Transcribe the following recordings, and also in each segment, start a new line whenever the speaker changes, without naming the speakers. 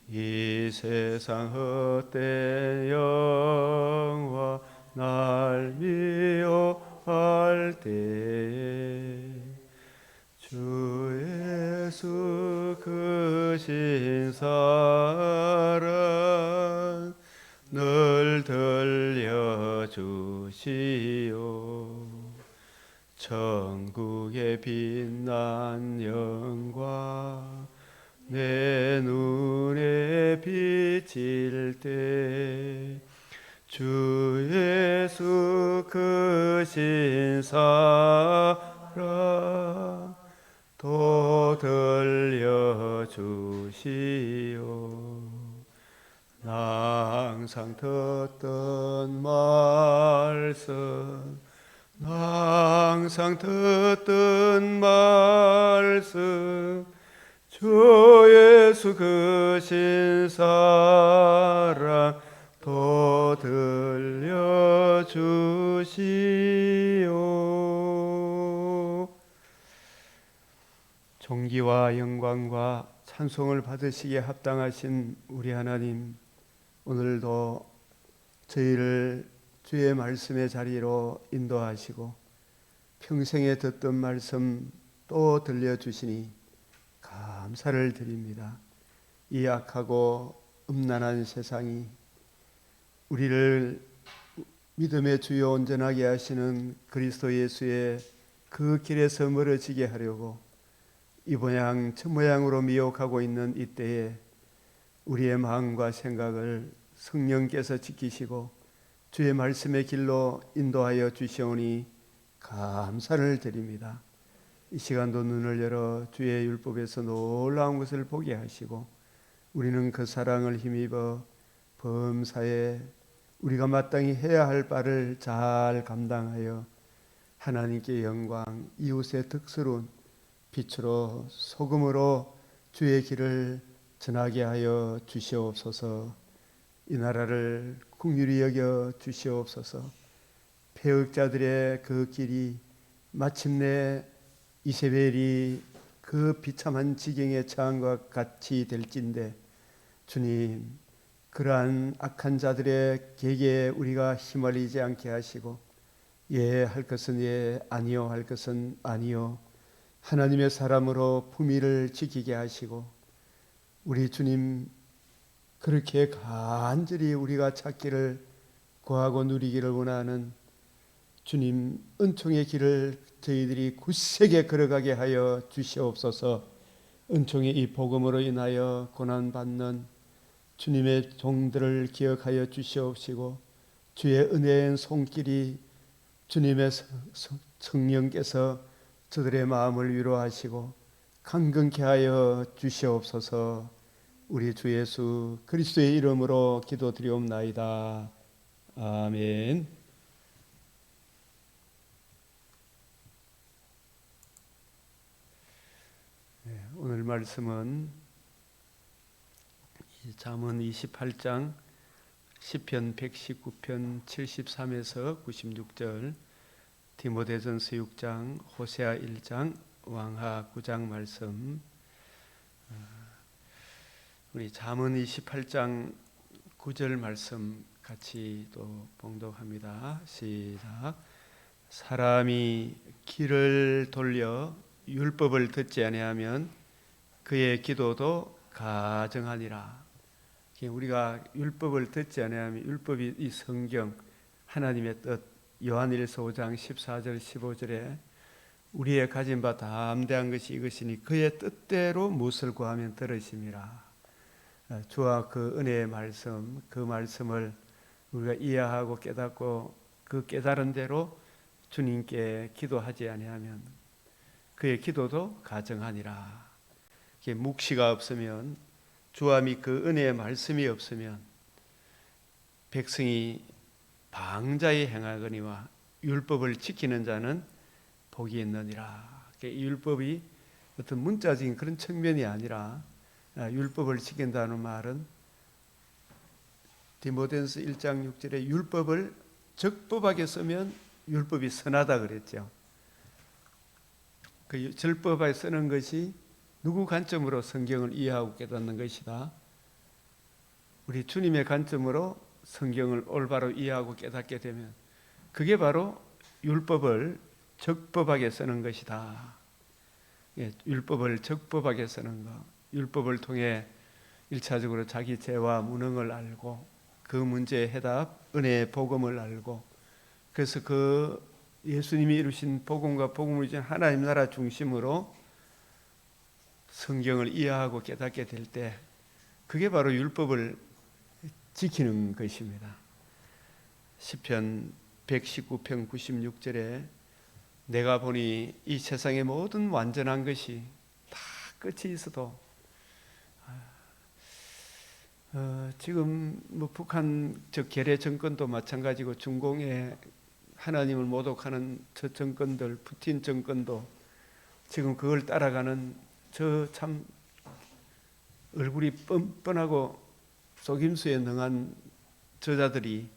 이 세상 헛된 영화 날 미워할 때에 주 예수 크신 사랑 늘 들려주시오. 천국의 빛난 영광 내 눈에 비칠 때 주 예수 크신 사랑 또 들려주시오. 나 항상 듣던 말씀, 나 항상 듣던 말씀, 주 예수 크신 사랑 또 들려주시오. 존귀와 영광과 찬송을 받으시기에 합당하신 우리 하나님, 오늘도 저희를 주의 말씀의 자리로 인도하시고 평생에 듣던 말씀 또 들려주시니 감사를 드립니다. 이 악하고 음란한 세상이 우리를 믿음의 주요 온전하게 하시는 그리스도 예수의 그 길에서 멀어지게 하려고 이 모양 저 모양으로 미혹하고 있는 이때에 우리의 마음과 생각을 성령께서 지키시고 주의 말씀의 길로 인도하여 주시오니 감사를 드립니다. 이 시간도 눈을 열어 주의 율법에서 놀라운 것을 보게 하시고 우리는 그 사랑을 힘입어 범사에 우리가 마땅히 해야 할 바를 잘 감당하여 하나님께 영광, 이웃의 덕스러운 빛으로 소금으로 주의 길을 전하게 하여 주시옵소서. 이 나라를 긍휼히 여겨 주시옵소서. 패역자들의 그 길이 마침내 이세벨이 그 비참한 지경에 처한 것 같이 될진데 주님, 그러한 악한 자들의 계계에 우리가 휘말리지 않게 하시고 예 할 것은 예, 아니요 할 것은 아니요, 하나님의 사람으로 품위를 지키게 하시고 우리 주님 그렇게 간절히 우리가 찾기를 구하고 누리기를 원하는 주님 은총의 길을 저희들이 굳세게 걸어가게 하여 주시옵소서. 은총의 이 복음으로 인하여 고난받는 주님의 종들을 기억하여 주시옵시고 주의 은혜의 손길이 주님의 성령께서 저들의 마음을 위로하시고 강건케 하여 주시옵소서. 우리 주 예수 그리스도의 이름으로 기도드리옵나이다. 아멘. 오늘 말씀은 잠언 28장, 시편 119편 73에서 96절, 디모데전서 6장, 호세아 1장, 왕하 9장 말씀. 우리 잠언 28장 9절 말씀 같이 또 봉독합니다. 시작. 사람이 길을 돌려 율법을 듣지 아니하면 그의 기도도 가증하니라. 우리가 율법을 듣지 아니하면, 율법이 이 성경 하나님의 뜻, 요한일서 5장 14절 15절에 우리의 가진 바 담대한 것이 이것이니 그의 뜻대로 무엇을 구하면 들으심이라. 주와 그 은혜의 말씀, 그 말씀을 우리가 이해하고 깨닫고 그 깨달은 대로 주님께 기도하지 아니하면 그의 기도도 가증하니라. 묵시가 없으면, 주와 및 그 은혜의 말씀이 없으면 백성이 방자히 행하거니와 율법을 지키는 자는 복이 있느니라. 이 율법이 어떤 문자적인 그런 측면이 아니라 율법을 지킨다는 말은 디모데전서 1장 6절에 율법을 적법하게 쓰면 율법이 선하다 그랬죠. 그 절법하게 쓰는 것이 누구 관점으로 성경을 이해하고 깨닫는 것이다. 우리 주님의 관점으로 성경을 올바로 이해하고 깨닫게 되면 그게 바로 율법을 적법하게 쓰는 것이다. 예, 율법을 적법하게 쓰는 것. 율법을 통해 1차적으로 자기 죄와 무능을 알고 그 문제의 해답, 은혜의 복음을 알고 그래서 그 예수님이 이루신 복음과 복음을 주신 하나님 나라 중심으로 성경을 이해하고 깨닫게 될 때 그게 바로 율법을 지키는 것입니다. 시편 119편 96절에 내가 보니 이 세상의 모든 완전한 것이 다 끝이 있어도 지금 뭐 북한 괴뢰 정권도 마찬가지고 중공의 하나님을 모독하는 저 정권들, 푸틴 정권도 지금 그걸 따라가는 저 참 얼굴이 뻔뻔하고 속임수에 능한 저자들이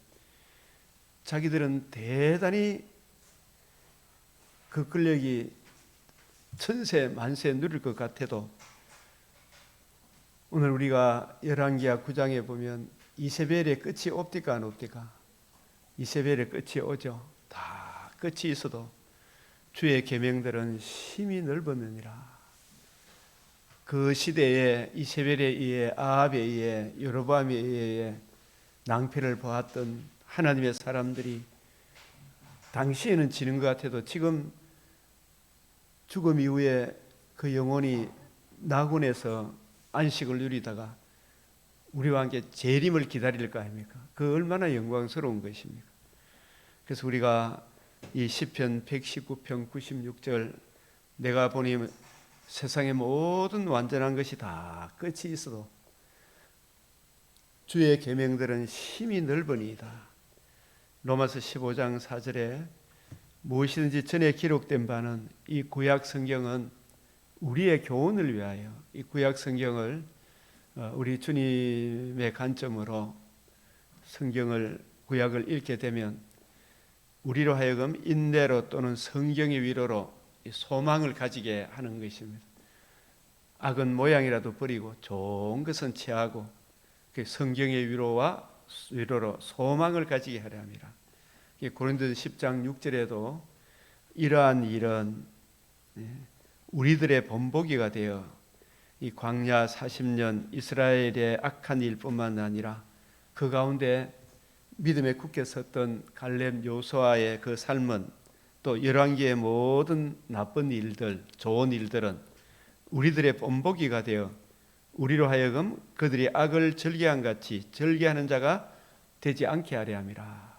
자기들은 대단히 그 권력이 천세 만세 누릴 것 같아도 오늘 우리가 열왕기하 9장에 보면 이세벨의 끝이 옵디까 안 옵디까? 이세벨의 끝이 오죠. 다 끝이 있어도 주의 계명들은 심히 넓었느니라. 그 시대에 이세벨에 의해 아합에 의해 여로보암에 의해 낭패를 보았던 하나님의 사람들이 당시에는 지는 것 같아도 지금 죽음 이후에 그 영혼이 낙원에서 안식을 누리다가 우리와 함께 재림을 기다릴 거 아닙니까? 그 얼마나 영광스러운 것입니까? 그래서 우리가 이 시편 119편 96절 내가 보니 세상의 모든 완전한 것이 다 끝이 있어도 주의 계명들은 심히 넓으니이다. 로마서 15장 4절에 무엇이든지 전에 기록된 바는 이 구약 성경은 우리의 교훈을 위하여 이 구약 성경을 우리 주님의 관점으로 성경을 구약을 읽게 되면 우리로 하여금 인내로 또는 성경의 위로로 소망을 가지게 하는 것입니다. 악은 모양이라도 버리고 좋은 것은 취하고 성경의 위로로 소망을 가지게 하려 함이라. 고린도서 10장 6절에도 이러한 일은 우리들의 본보기가 되어 이 광야 40년 이스라엘의 악한 일뿐만 아니라 그 가운데 믿음에 굳게 섰던 갈렙 요수아의 그 삶은 또 열왕기의 모든 나쁜 일들, 좋은 일들은 우리들의 본보기가 되어 우리로 하여금 그들이 악을 절개한 같이 절개하는 자가 되지 않게 하려 함이라.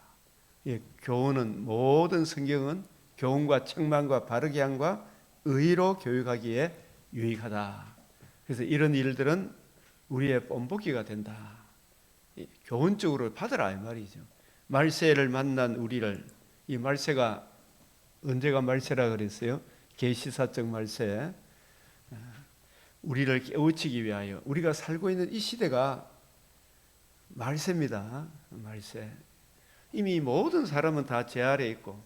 교훈은 모든 성경은 교훈과 책망과 바르게 함과 의로 교육하기에 유익하다. 그래서 이런 일들은 우리의 본보기가 된다. 교훈적으로 받으라 이 말이죠. 말세를 만난 우리를, 이 말세가 언제가 말세라 그랬어요? 계시사적 말세. 우리를 깨우치기 위하여 우리가 살고 있는 이 시대가 말세입니다. 말세. 이미 모든 사람은 다 죄 아래 있고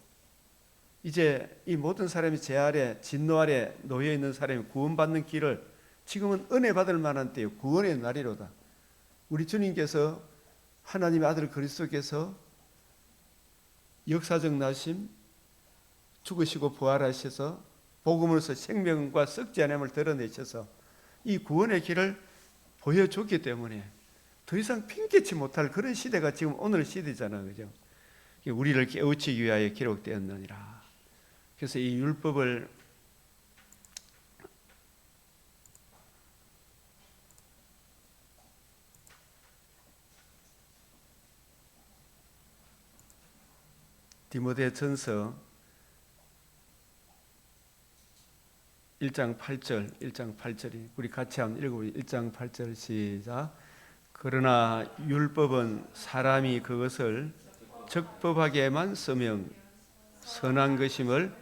이제 이 모든 사람이 죄 아래 진노 아래 놓여 있는 사람이 구원받는 길을 지금은 은혜 받을 만한 때요. 구원의 날이로다. 우리 주님께서 하나님의 아들 그리스도께서 역사적 나심 죽으시고 부활하셔서 복음으로서 생명과 썩지 않음을 드러내셔서 이 구원의 길을 보여줬기 때문에 더 이상 핑계치 못할 그런 시대가 지금 오늘 시대잖아요. 그죠? 우리를 깨우치기 위하여 기록되었느니라. 그래서 이 율법을 디모데전서 1장 8절이 우리 같이 한번 읽어보죠. 1장 8절 시작. 그러나 율법은 사람이 그것을 적법하게만 쓰면 선한 것임을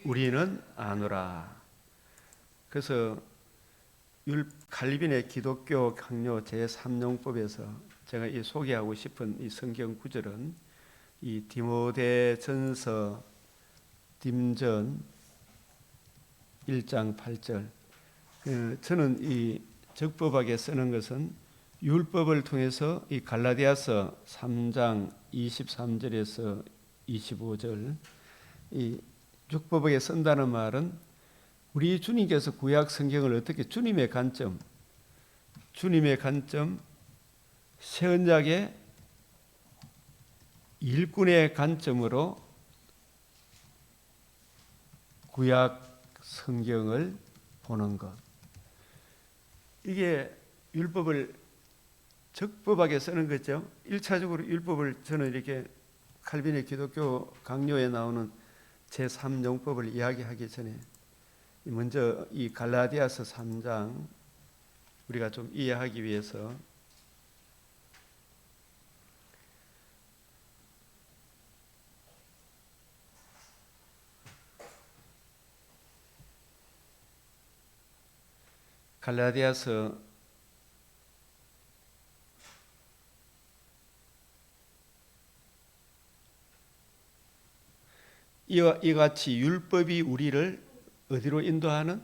우리는 아노라. 그래서 칼빈의 기독교 강요 제3용법에서 제가 이 소개하고 싶은 이 성경 구절은 이 디모데전서 딤전 1장 8절. 저는 이 적법하게 쓰는 것은 율법을 통해서 이 갈라디아서 3장 23절에서 25절 이 율법에 쓴다는 말은 우리 주님께서 구약 성경을 어떻게 주님의 관점 새 언약의 일꾼의 관점으로 구약 성경을 보는 것. 이게 율법을 적법하게 쓰는 거죠. 1차적으로 율법을 저는 이렇게 칼빈의 기독교 강요에 나오는 제3용법을 이야기하기 전에 먼저 이 갈라디아서 3장 우리가 좀 이해하기 위해서 갈라디아서 이같이 율법이 우리를 어디로 인도하는?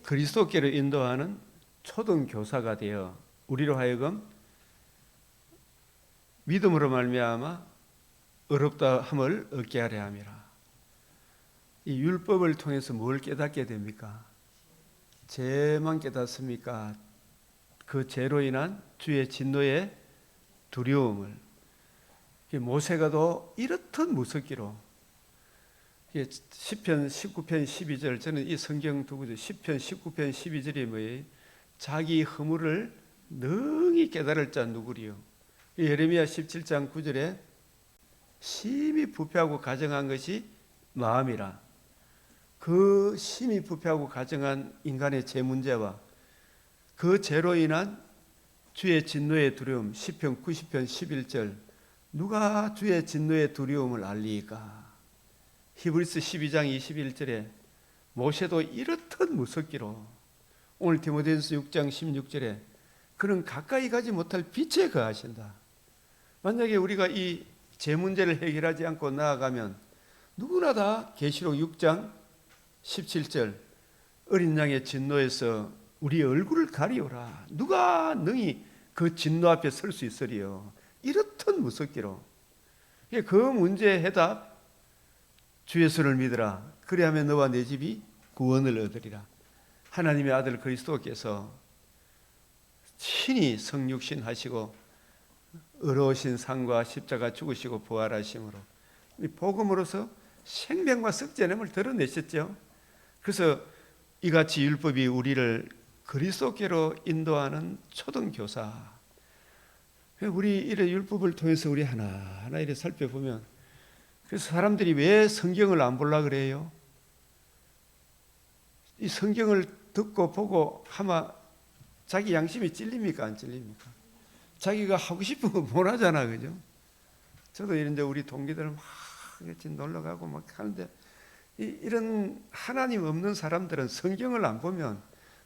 그리스도께로 인도하는 초등교사가 되어 우리로 하여금 믿음으로 말미암아 의롭다함을 얻게 하려 함이라. 이 율법을 통해서 뭘 깨닫게 됩니까? 죄만 깨닫습니까? 그 죄로 인한 주의 진노의 두려움을. 모세가도 이렇듯 무섭기로 시편 19편 12절 저는 이 성경 두 구절 시편 19편 12절이 뭐예요? 자기 허물을 능히 깨달을 자 누구리요? 예레미야 17장 9절에 심히 부패하고 가정한 것이 마음이라. 그 심히 부패하고 가정한 인간의 죄 문제와 그 죄로 인한 주의 진노의 두려움 시편 90편 11절 누가 주의 진노의 두려움을 알리까? 히브리서 12장 21절에 모세도 이렇듯 무섭기로 오늘 디모데전서 6장 16절에 그는 가까이 가지 못할 빛에 거하신다. 만약에 우리가 이 죄 문제를 해결하지 않고 나아가면 누구나 다 계시록 6장 17절 어린 양의 진노에서 우리 얼굴을 가리오라. 누가 능히 그 진노 앞에 설 수 있으리요. 이렇듯 무섭기로. 그 문제의 해답 주 예수를 믿으라. 그리하면 너와 내 집이 구원을 얻으리라. 하나님의 아들 그리스도께서 친히 성육신 하시고 의로우신 상과 십자가 죽으시고 부활하심으로 이 복음으로서 생명과 썩제됨을 드러내셨죠. 그래서 이같이 율법이 우리를 그리스도께로 인도하는 초등교사. 우리 이래 율법을 통해서 우리 하나하나 이래 살펴보면 그래서 사람들이 왜 성경을 안 보려고 그래요? 이 성경을 듣고 보고 하면 자기 양심이 찔립니까? 안 찔립니까? 자기가 하고 싶은 거 못 하잖아, 그죠? 저도 이런데 우리 동기들 막 놀러 가고 막 하는데 이런 하나님 없는 사람들은 성경을 안 보면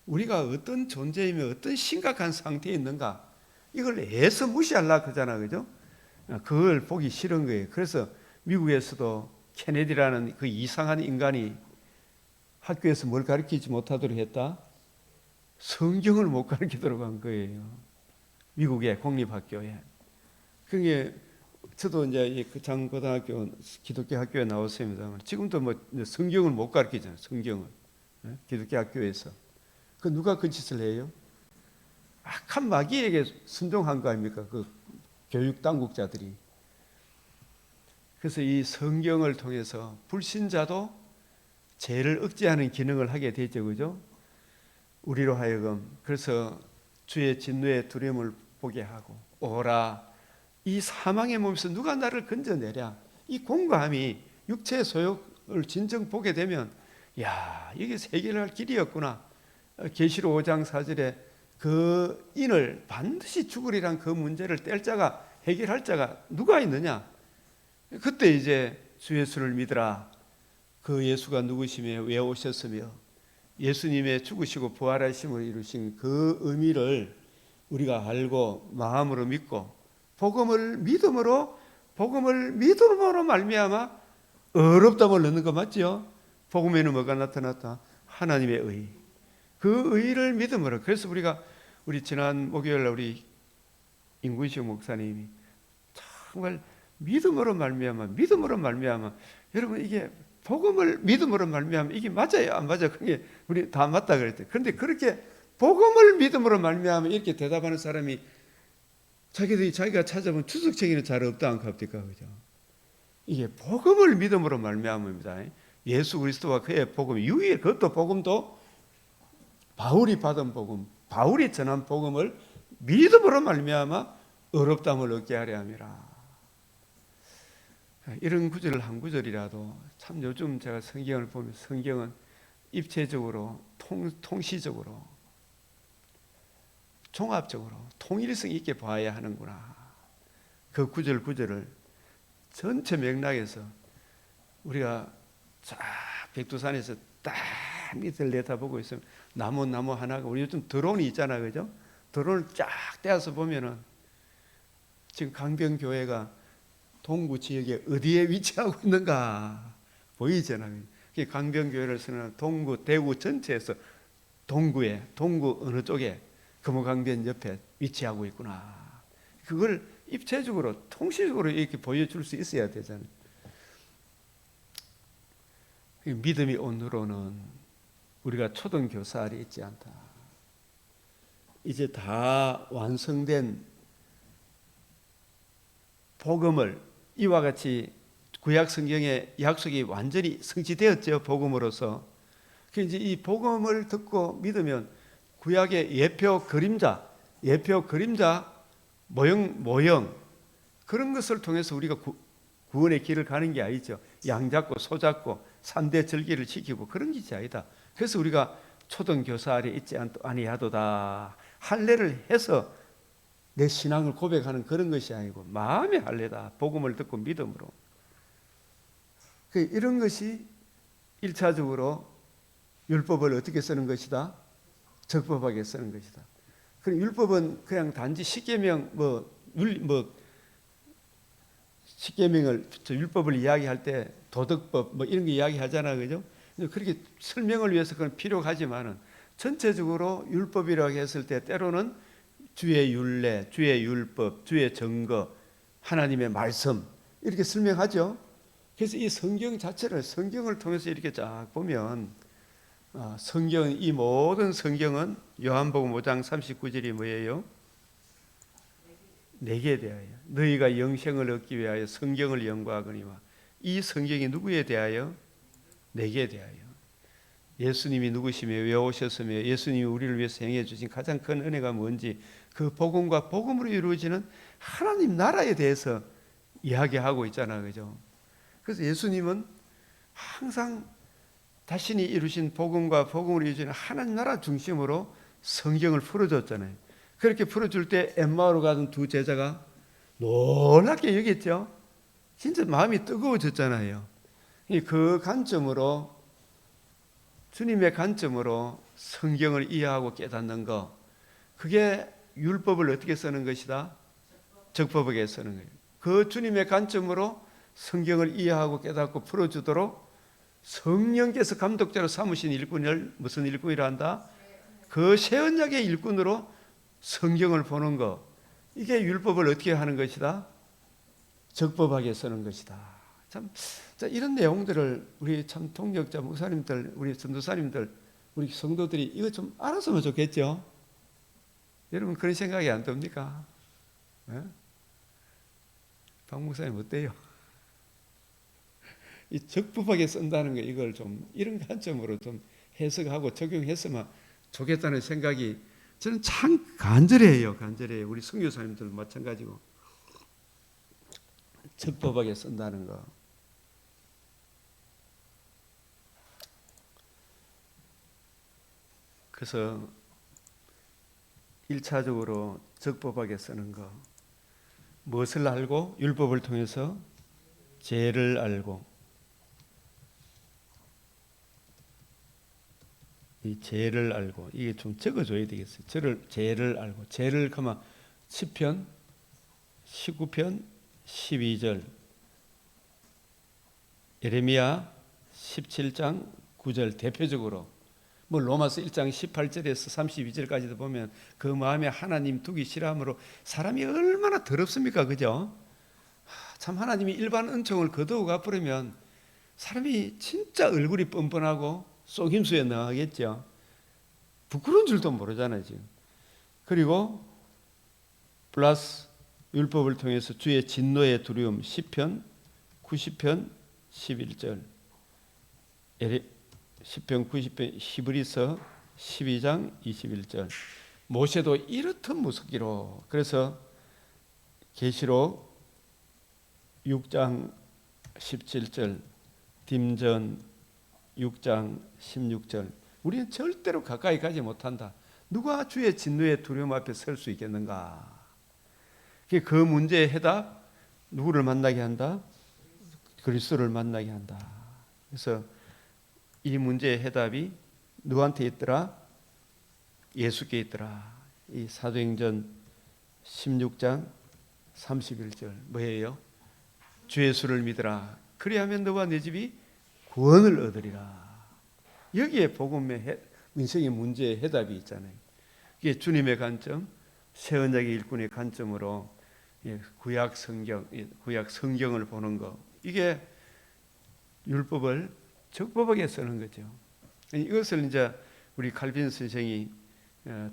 우리가 어떤 존재이며 어떤 심각한 상태에 있는가 이걸 애써 무시하려고 그러잖아, 그죠? 그걸 보기 싫은 거예요. 그래서 미국에서도 케네디라는 그 이상한 인간이 학교에서 뭘 가르치지 못하도록 했다? 성경을 못 가르치도록 한 거예요. 미국의 공립학교에. 그게 저도 이제 그 장고등학교 기독교 학교에 나왔습니다만 지금도 뭐 성경을 못 가르치잖아요. 성경을 기독교 학교에서. 그 누가 그 짓을 해요? 악한 마귀에게 순종한 거 아닙니까? 그 교육 당국자들이. 그래서 이 성경을 통해서 불신자도 죄를 억제하는 기능을 하게 되죠, 그죠? 우리로 하여금 그래서 주의 진노의 두려움을 보게 하고 오라 이 사망의 몸에서 누가 나를 건져내랴 이 공감이 육체의 소욕을 진정 보게 되면 야 이게 해결할 길이었구나. 계시록 5장 4절에 그 인을 반드시 죽으리란 그 문제를 뗄 자가 해결할 자가 누가 있느냐. 그때 이제 주 예수를 믿으라. 그 예수가 누구시며 왜 오셨으며 예수님의 죽으시고 부활하심을 이루신 그 의미를 우리가 알고 마음으로 믿고 복음을 믿음으로 말미암아 의롭다함을 얻는 거 맞죠? 복음에는 뭐가 나타났다? 하나님의 의. 그 의를 믿음으로. 그래서 우리 지난 목요일 날 우리 인구식 목사님이 정말 믿음으로 말미암아 여러분 이게 복음을 믿음으로 말미암아 이게 맞아요 안 맞아요? 그게 우리 다 맞다 그랬대. 그런데 그렇게 복음을 믿음으로 말미암아 이렇게 대답하는 사람이 자기가 찾아본 추석책에는 잘 없다 안 갑니까? 그죠? 이게 복음을 믿음으로 말미암습니다. 예수 그리스도와 그의 복음 유일 그것도 복음도 바울이 받은 복음, 바울이 전한 복음을 믿음으로 말미암아 의롭다함을 얻게 하려 함이라. 이런 구절 한 구절이라도 참 요즘 제가 성경을 보면 성경은 입체적으로 통시적으로 종합적으로 통일성 있게 봐야 하는구나. 그 구절을 전체 맥락에서 우리가 쫙 백두산에서 딱 밑을 내다보고 있으면 나무 하나가 우리 요즘 드론이 있잖아요, 그죠? 드론을 쫙 떼어서 보면은 지금 강변교회가 동구 지역에 어디에 위치하고 있는가 보이잖아요. 강변교회를 쓰는 동구, 대구 전체에서 동구 어느 쪽에 금호강변 옆에 위치하고 있구나. 그걸 입체적으로 통시적으로 이렇게 보여줄 수 있어야 되잖아요. 믿음이 온으로는 우리가 초등교사알이 있지 않다. 이제 다 완성된 복음을 이와 같이 구약 성경의 약속이 완전히 성취되었죠. 복음으로서. 이제 이 복음을 듣고 믿으면 구약의 예표 그림자 모형 그런 것을 통해서 우리가 구원의 길을 가는 게 아니죠. 양 잡고 소 잡고 3대 절기를 지키고 그런 것이 아니다. 그래서 우리가 초등교사 아래 있지 아니하도다. 할례를 해서 내 신앙을 고백하는 그런 것이 아니고 마음의 할례다. 복음을 듣고 믿음으로. 이런 것이 1차적으로 율법을 어떻게 쓰는 것이다? 적법하게 쓰는 것이다. 그럼 율법은 그냥 단지 십계명 십계명을 율법을 이야기할 때 도덕법 이런 거 이야기하잖아, 그죠? 그렇게 설명을 위해서 그건 필요하지만은 전체적으로 율법이라고 했을 때 때로는 주의 율례, 주의 율법, 주의 증거, 하나님의 말씀 이렇게 설명하죠. 그래서 이 성경을 통해서 이렇게 쫙 보면 이 모든 성경은 요한복음 5장 39절이 뭐예요? 내게 대하여 너희가 영생을 얻기 위하여 성경을 연구하거니와 이 성경이 누구에 대하여? 내게 대하여. 예수님이 누구시며 왜 오셨으며 예수님이 우리를 위해서 행해 주신 가장 큰 은혜가 뭔지 그 복음과 복음으로 이루어지는 하나님 나라에 대해서 이야기하고 있잖아요, 그죠? 그래서 예수님은 항상 자신이 이루신 복음과 복음으로 이루어지는 하나님 나라 중심으로 성경을 풀어줬잖아요. 그렇게 풀어줄 때 엠마오로 가던 두 제자가 놀랍게 여겼죠. 진짜 마음이 뜨거워졌잖아요. 그 관점으로 주님의 관점으로 성경을 이해하고 깨닫는 것, 그게 율법을 어떻게 쓰는 것이다? 적법하게 쓰는 거예요. 그 주님의 관점으로 성경을 이해하고 깨닫고 풀어주도록 성령께서 감독자로 삼으신 일꾼을 무슨 일꾼이라 한다? 그 새 언약의 일꾼으로 성경을 보는 것, 이게 율법을 어떻게 하는 것이다? 적법하게 쓰는 것이다. 참 이런 내용들을 우리 참 통역자 목사님들, 우리 전도사님들, 우리 성도들이 이거 좀 알았으면 좋겠죠. 여러분 그런 생각이 안 듭니까? 네? 박 목사님 어때요? 이 적법하게 쓴다는 거 이걸 좀 이런 관점으로 좀 해석하고 적용했으면 좋겠다는 생각이 저는 참 간절해요. 우리 선교사님들도 마찬가지고 적법하게 쓴다는 거. 그래서 1차적으로 적법하게 쓰는 거. 무엇을 알고? 율법을 통해서 죄를 알고. 이 죄를 알고. 이게 좀 적어줘야 되겠어요. 죄를 알고. 죄를 그만 10편, 19편, 12절. 예레미야 17장 9절 대표적으로 뭐 로마서 1장 18절에서 32절까지도 보면 그 마음에 하나님 두기 싫어함으로 사람이 얼마나 더럽습니까, 그죠? 참 하나님이 일반 은총을 거두어 가버리면 사람이 진짜 얼굴이 뻔뻔하고 속임수에 능하겠죠. 부끄러운 줄도 모르잖아요 지금. 그리고 플러스 율법을 통해서 주의 진노의 두려움, 시편 90편 11절, 시편 90편, 히브리서 12장 21절. 모세도 이렇듯 무섭기로. 그래서 계시록 6장 17절, 딤전 6장 16절. 우리는 절대로 가까이 가지 못한다. 누가 주의 진노의 두려움 앞에 설 수 있겠는가? 그 문제의 해답, 누구를 만나게 한다? 그리스도를 만나게 한다. 그래서 이 문제의 해답이 누구한테 있더라? 예수께 있더라. 이 사도행전 16장 31절 뭐예요? 주 예수를 믿으라. 그리하면 너와 네 집이 구원을 얻으리라. 여기에 복음의 인생의 문제의 해답이 있잖아요. 이게 주님의 관점, 새 언약의 일꾼의 관점으로 구약 성경을 보는 거. 이게 율법을 적법하게 쓰는 거죠. 이것을 이제 우리 칼빈 선생이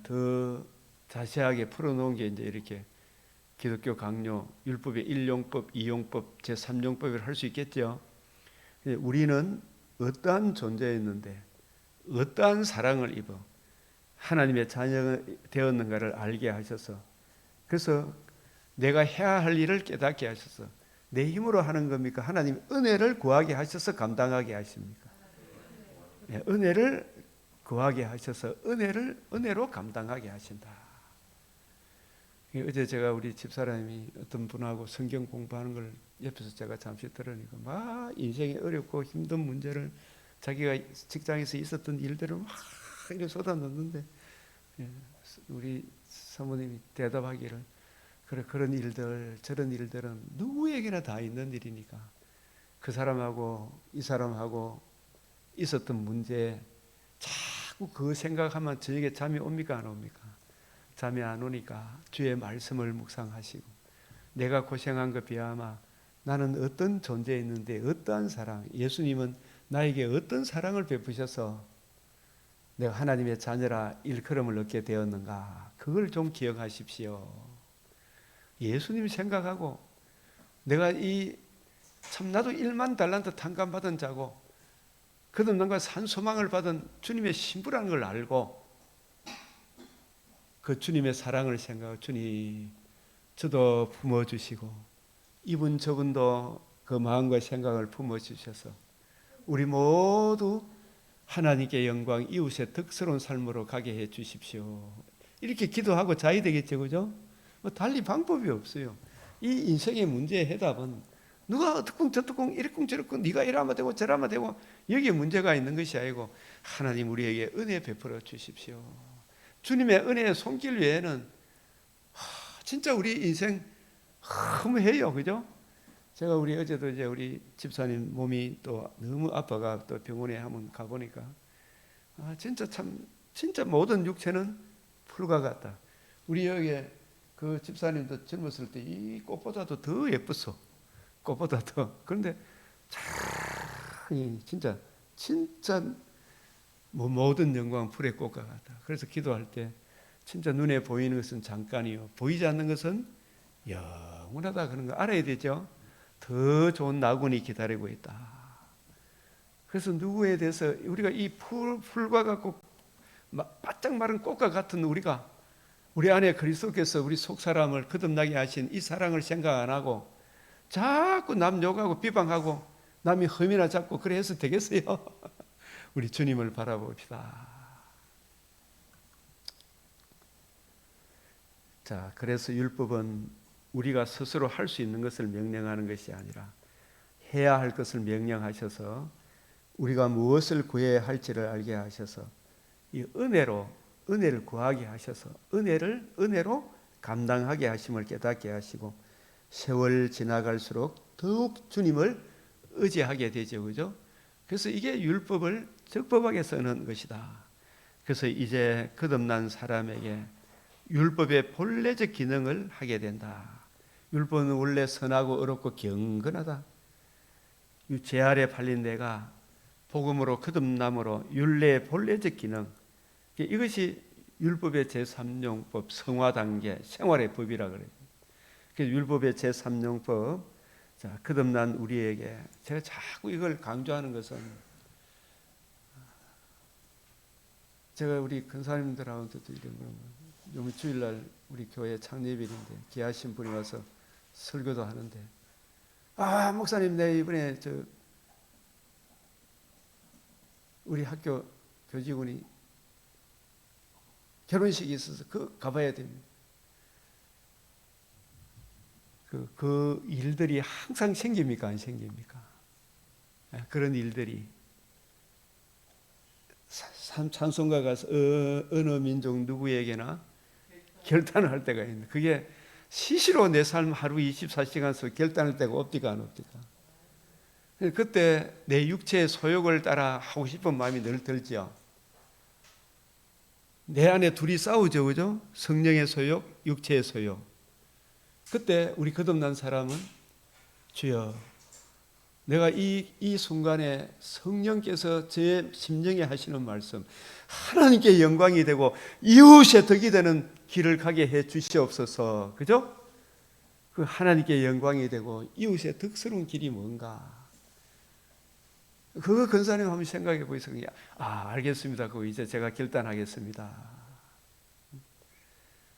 더 자세하게 풀어놓은 게 이제 이렇게 기독교 강요, 율법의 1용법, 2용법, 제3용법을 할 수 있겠죠. 우리는 어떠한 존재였는데 어떠한 사랑을 입어 하나님의 자녀가 되었는가를 알게 하셔서, 그래서 내가 해야 할 일을 깨닫게 하셔서, 내 힘으로 하는 겁니까? 하나님 은혜를 구하게 하셔서 감당하게 하십니까? 은혜를 구하게 하셔서 은혜로 감당하게 하신다. 어제 제가 우리 집사람이 어떤 분하고 성경 공부하는 걸 옆에서 제가 잠시 들으니까 막 인생이 어렵고 힘든 문제를, 자기가 직장에서 있었던 일들을 막 이렇게 쏟아넣는데 우리 사모님이 대답하기를, 그래, 그런 일들 저런 일들은 누구에게나 다 있는 일이니까 그 사람하고 이 사람하고 있었던 문제 자꾸 그 생각하면 저녁에 잠이 옵니까 안 옵니까? 잠이 안 오니까 주의 말씀을 묵상하시고, 내가 고생한 것 비하마 나는 어떤 존재였는데 어떠한 사랑, 예수님은 나에게 어떤 사랑을 베푸셔서 내가 하나님의 자녀라 일컬음을 얻게 되었는가, 그걸 좀 기억하십시오. 예수님 생각하고, 내가 참 나도 1만 달란트 탕감 받은 자고 거듭남과 산 소망을 받은 주님의 신부라는 걸 알고 그 주님의 사랑을 생각하고, 주님 저도 품어주시고 이분 저분도 그 마음과 생각을 품어주셔서 우리 모두 하나님께 영광, 이웃의 덕스러운 삶으로 가게 해 주십시오. 이렇게 기도하고 자야 되겠죠, 그죠? 뭐 달리 방법이 없어요. 이 인생의 문제의 해답은 누가 어떻쿵 저떻쿵 이랬쿵 저랬쿵 네가 이러면 되고 저러면 되고 여기에 문제가 있는 것이 아니고, 하나님 우리에게 은혜 베풀어 주십시오. 주님의 은혜의 손길 외에는 진짜 우리 인생 허무해요, 그죠? 제가 어제도 이제 우리 집사님 몸이 또 너무 아파가 또 병원에 한번 가보니까 진짜 모든 육체는 풀과 같다. 우리 여기 그 집사님도 젊었을 때 이 꽃보다도 더 예뻤어. 꽃보다 더. 그런데 진짜 뭐 모든 영광 풀의 꽃과 같다. 그래서 기도할 때 진짜 눈에 보이는 것은 잠깐이요, 보이지 않는 것은 영원하다 그런 거 알아야 되죠. 더 좋은 나군이 기다리고 있다. 그래서 누구에 대해서 우리가 이 풀과 같고 바짝 마른 꽃과 같은 우리 안에 그리스도께서 우리 속사람을 거듭나게 하신 이 사랑을 생각 안 하고 자꾸 남 욕하고 비방하고 남이 흠이나 잡고 그래 해서 되겠어요? 우리 주님을 바라봅시다. 자, 그래서 율법은 우리가 스스로 할 수 있는 것을 명령하는 것이 아니라 해야 할 것을 명령하셔서 우리가 무엇을 구해야 할지를 알게 하셔서 이 은혜를 구하게 하셔서 은혜로 감당하게 하심을 깨닫게 하시고, 세월 지나갈수록 더욱 주님을 의지하게 되죠, 그죠? 그래서 이게 율법을 적법하게 쓰는 것이다. 그래서 이제 거듭난 사람에게 율법의 본래적 기능을 하게 된다. 율법은 원래 선하고 의롭고 경건하다. 죄 아래 팔린 내가 복음으로 거듭남으로 율례의 본래적 기능, 이것이 율법의 제3용법, 성화 단계, 생활의 법이라 그래요. 그래서 율법의 제3용법, 자, 거듭난 우리에게 제가 자꾸 이걸 강조하는 것은 제가 우리 근사님들하고도 이런 요 주일날 우리 교회 창립일인데 귀하신 분이 와서 설교도 하는데, 아 목사님 내 이번에 우리 학교 교직원이 결혼식이 있어서 가봐야 됩니다. 그 일들이 항상 생깁니까 안 생깁니까? 그런 일들이 찬송가 가서 어느 민족 누구에게나 결단을 할 때가 있는데, 그게 시시로 내 삶 하루 24시간 속 결단할 때가 없디가 안 없디가. 그때 내 육체의 소욕을 따라 하고 싶은 마음이 늘 들죠. 내 안에 둘이 싸우죠, 그죠? 성령의 소욕, 육체의 소욕. 그때 우리 거듭난 사람은 주여, 내가 이 순간에 성령께서 제 심령에 하시는 말씀, 하나님께 영광이 되고 이웃의 덕이 되는 길을 가게 해 주시옵소서. 그죠? 그 하나님께 영광이 되고 이웃의 덕스러운 길이 뭔가? 그거 근사님 한번 생각해 보세요. 알겠습니다. 그거 이제 제가 결단하겠습니다.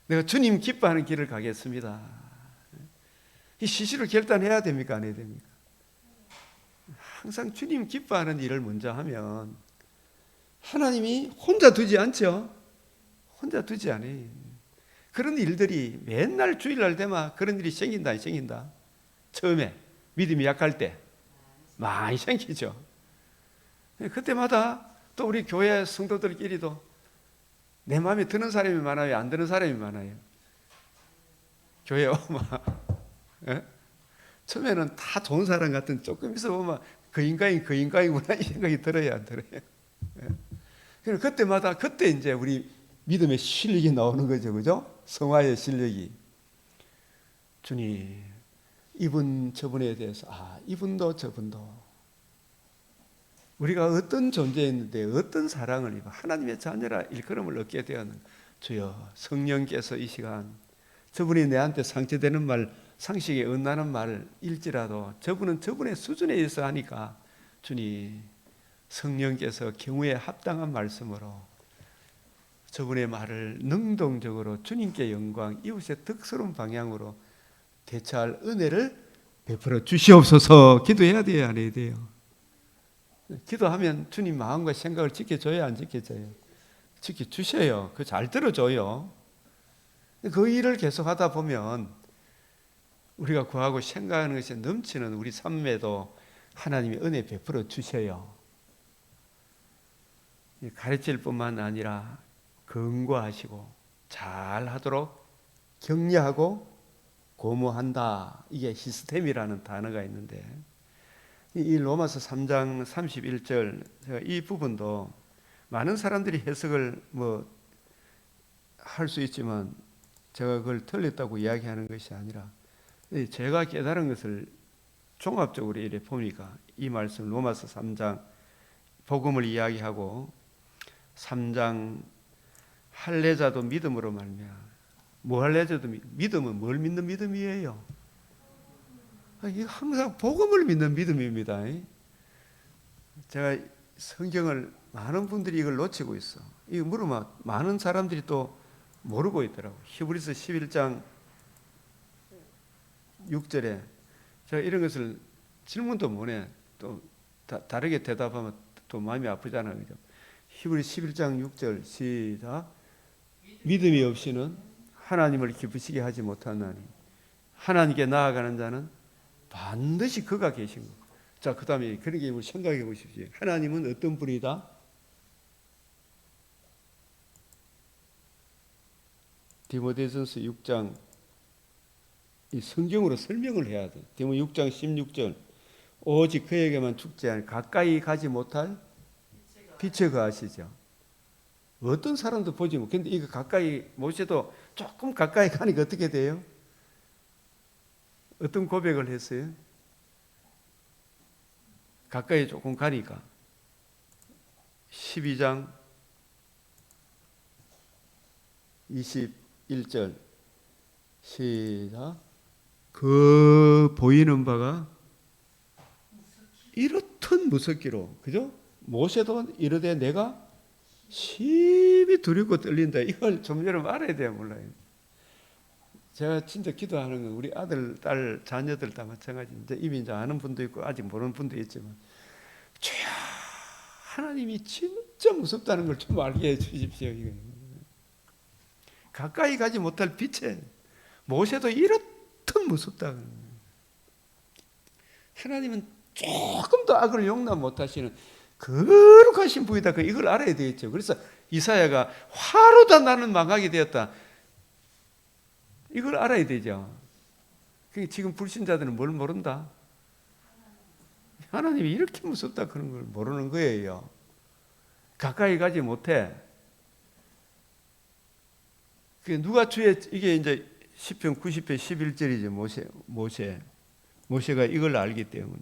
내가 주님 기뻐하는 길을 가겠습니다. 이 시시로 결단해야 됩니까? 안 해야 됩니까? 항상 주님 기뻐하는 일을 먼저 하면 하나님이 혼자 두지 않죠. 혼자 두지 않아요. 그런 일들이 맨날 주일날 되면 그런 일이 생긴다 안 생긴다? 처음에 믿음이 약할 때 많이 생기죠. 그때마다 또 우리 교회 성도들끼리도 내 마음에 드는 사람이 많아요, 안 드는 사람이 많아요? 교회 오면 처음에는 다 좋은 사람 같은, 조금 있어 보면 그 인간이구나 이 생각이 들어야 안 들어요? 그때마다 그때 이제 우리 믿음의 실력이 나오는 거죠, 그죠? 성화의 실력이. 주님, 이분 저분에 대해서 이분도 저분도 우리가 어떤 존재였는데 어떤 사랑을 입어 하나님의 자녀라 일컬음을 얻게 되었는, 주여 성령께서 이 시간 저분이 내한테 상처되는 말, 상식에 언나는 말일지라도 저분은 저분의 수준에 의해서 하니까 주님 성령께서 경우에 합당한 말씀으로 저분의 말을 능동적으로 주님께 영광, 이웃의 덕스러운 방향으로 대처할 은혜를 베풀어 주시옵소서. 기도해야 돼요, 안 해야 돼요? 기도하면 주님 마음과 생각을 지켜줘야 안 지켜줘요? 지켜주셔요. 그 잘 들어줘요. 그 일을 계속하다 보면 우리가 구하고 생각하는 것이 넘치는 우리 삶에도 하나님이 은혜 베풀어 주셔요. 가르칠 뿐만 아니라 근거하시고 잘하도록 격려하고 고무한다. 이게 시스템이라는 단어가 있는데, 이 로마서 3장 31절 이 부분도 많은 사람들이 해석을 할 수 있지만 제가 그걸 틀렸다고 이야기하는 것이 아니라 제가 깨달은 것을 종합적으로 이렇게 보니까 이 말씀 로마서 3장 복음을 이야기하고 3장 할례자도 믿음으로 말미암아. 할례자도 믿음은 뭘 믿는 믿음이에요? 이게 항상 복음을 믿는 믿음입니다. 제가 성경을 많은 분들이 이걸 놓치고 있어. 이거 물으면 많은 사람들이 또 모르고 있더라고. 히브리서 11장 6절에 제가 이런 것을 질문도 못해. 또 다르게 대답하면 또 마음이 아프잖아요. 그죠? 히브리 11장 6절 시작. 믿음이 없이는 하나님을 기쁘시게 하지 못하나니 하나님께 나아가는 자는 반드시 그가 계신 것. 자, 그 다음에 그런 게 생각해 보십시오. 하나님은 어떤 분이다? 디모데전서 6장 이 성경으로 설명을 해야 돼. 디모 6장 16절 오직 그에게만 죽지 않을 가까이 가지 못할 빛에 거하시죠. 어떤 사람도 보지 못. 근데 이거 가까이 모세도 조금 가까이 가니까 어떻게 돼요? 어떤 고백을 했어요? 가까이 조금 가니까 12장 21절 시작. 그 보이는 바가 이렇듯 무섭기로, 그죠? 모세도 이르되 내가 심히 두렵고 떨린다. 이걸 좀 여러분 알아야 돼요, 몰라요? 제가 진짜 기도하는 건 우리 아들, 딸, 자녀들 다 마찬가지인데 이미 이제 아는 분도 있고 아직 모르는 분도 있지만, 주야, 하나님이 진짜 무섭다는 걸 좀 알게 해 주십시오. 이거 가까이 가지 못할 빛에 모세도 이렇듯 무섭다. 하나님은 조금 더 악을 용납 못하시는 거룩하신 분이다. 이걸 알아야 되겠죠. 그래서 이사야가 화로다 나는 망하게 되었다. 이걸 알아야 되죠. 지금 불신자들은 뭘 모른다? 하나님이 이렇게 무섭다 그런 걸 모르는 거예요. 가까이 가지 못해. 누가 주의, 이게 이제 시편 90편 11절이죠. 모세가 이걸 알기 때문에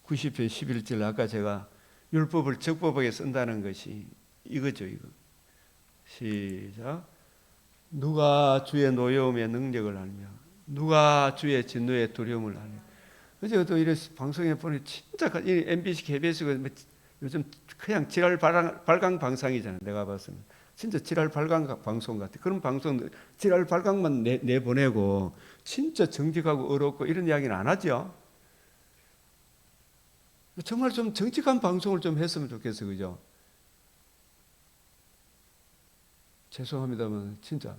90편 11절, 아까 제가 율법을 적법하게 쓴다는 것이 이거죠. 이거 시작. 누가 주의 노여움의 능력을 알며 누가 주의 진노의 두려움을 알며. 어제 또 이래 방송에 보니 진짜 MBC, KBS가 요즘 그냥 지랄 발광 방송이잖아요. 내가 봤으면 진짜 지랄 발광 방송 같아. 그런 방송 지랄 발광만 내보내고 진짜 정직하고 어렵고 이런 이야기는 안 하죠. 정말 좀 정직한 방송을 좀 했으면 좋겠어요. 그죠? 죄송합니다만 진짜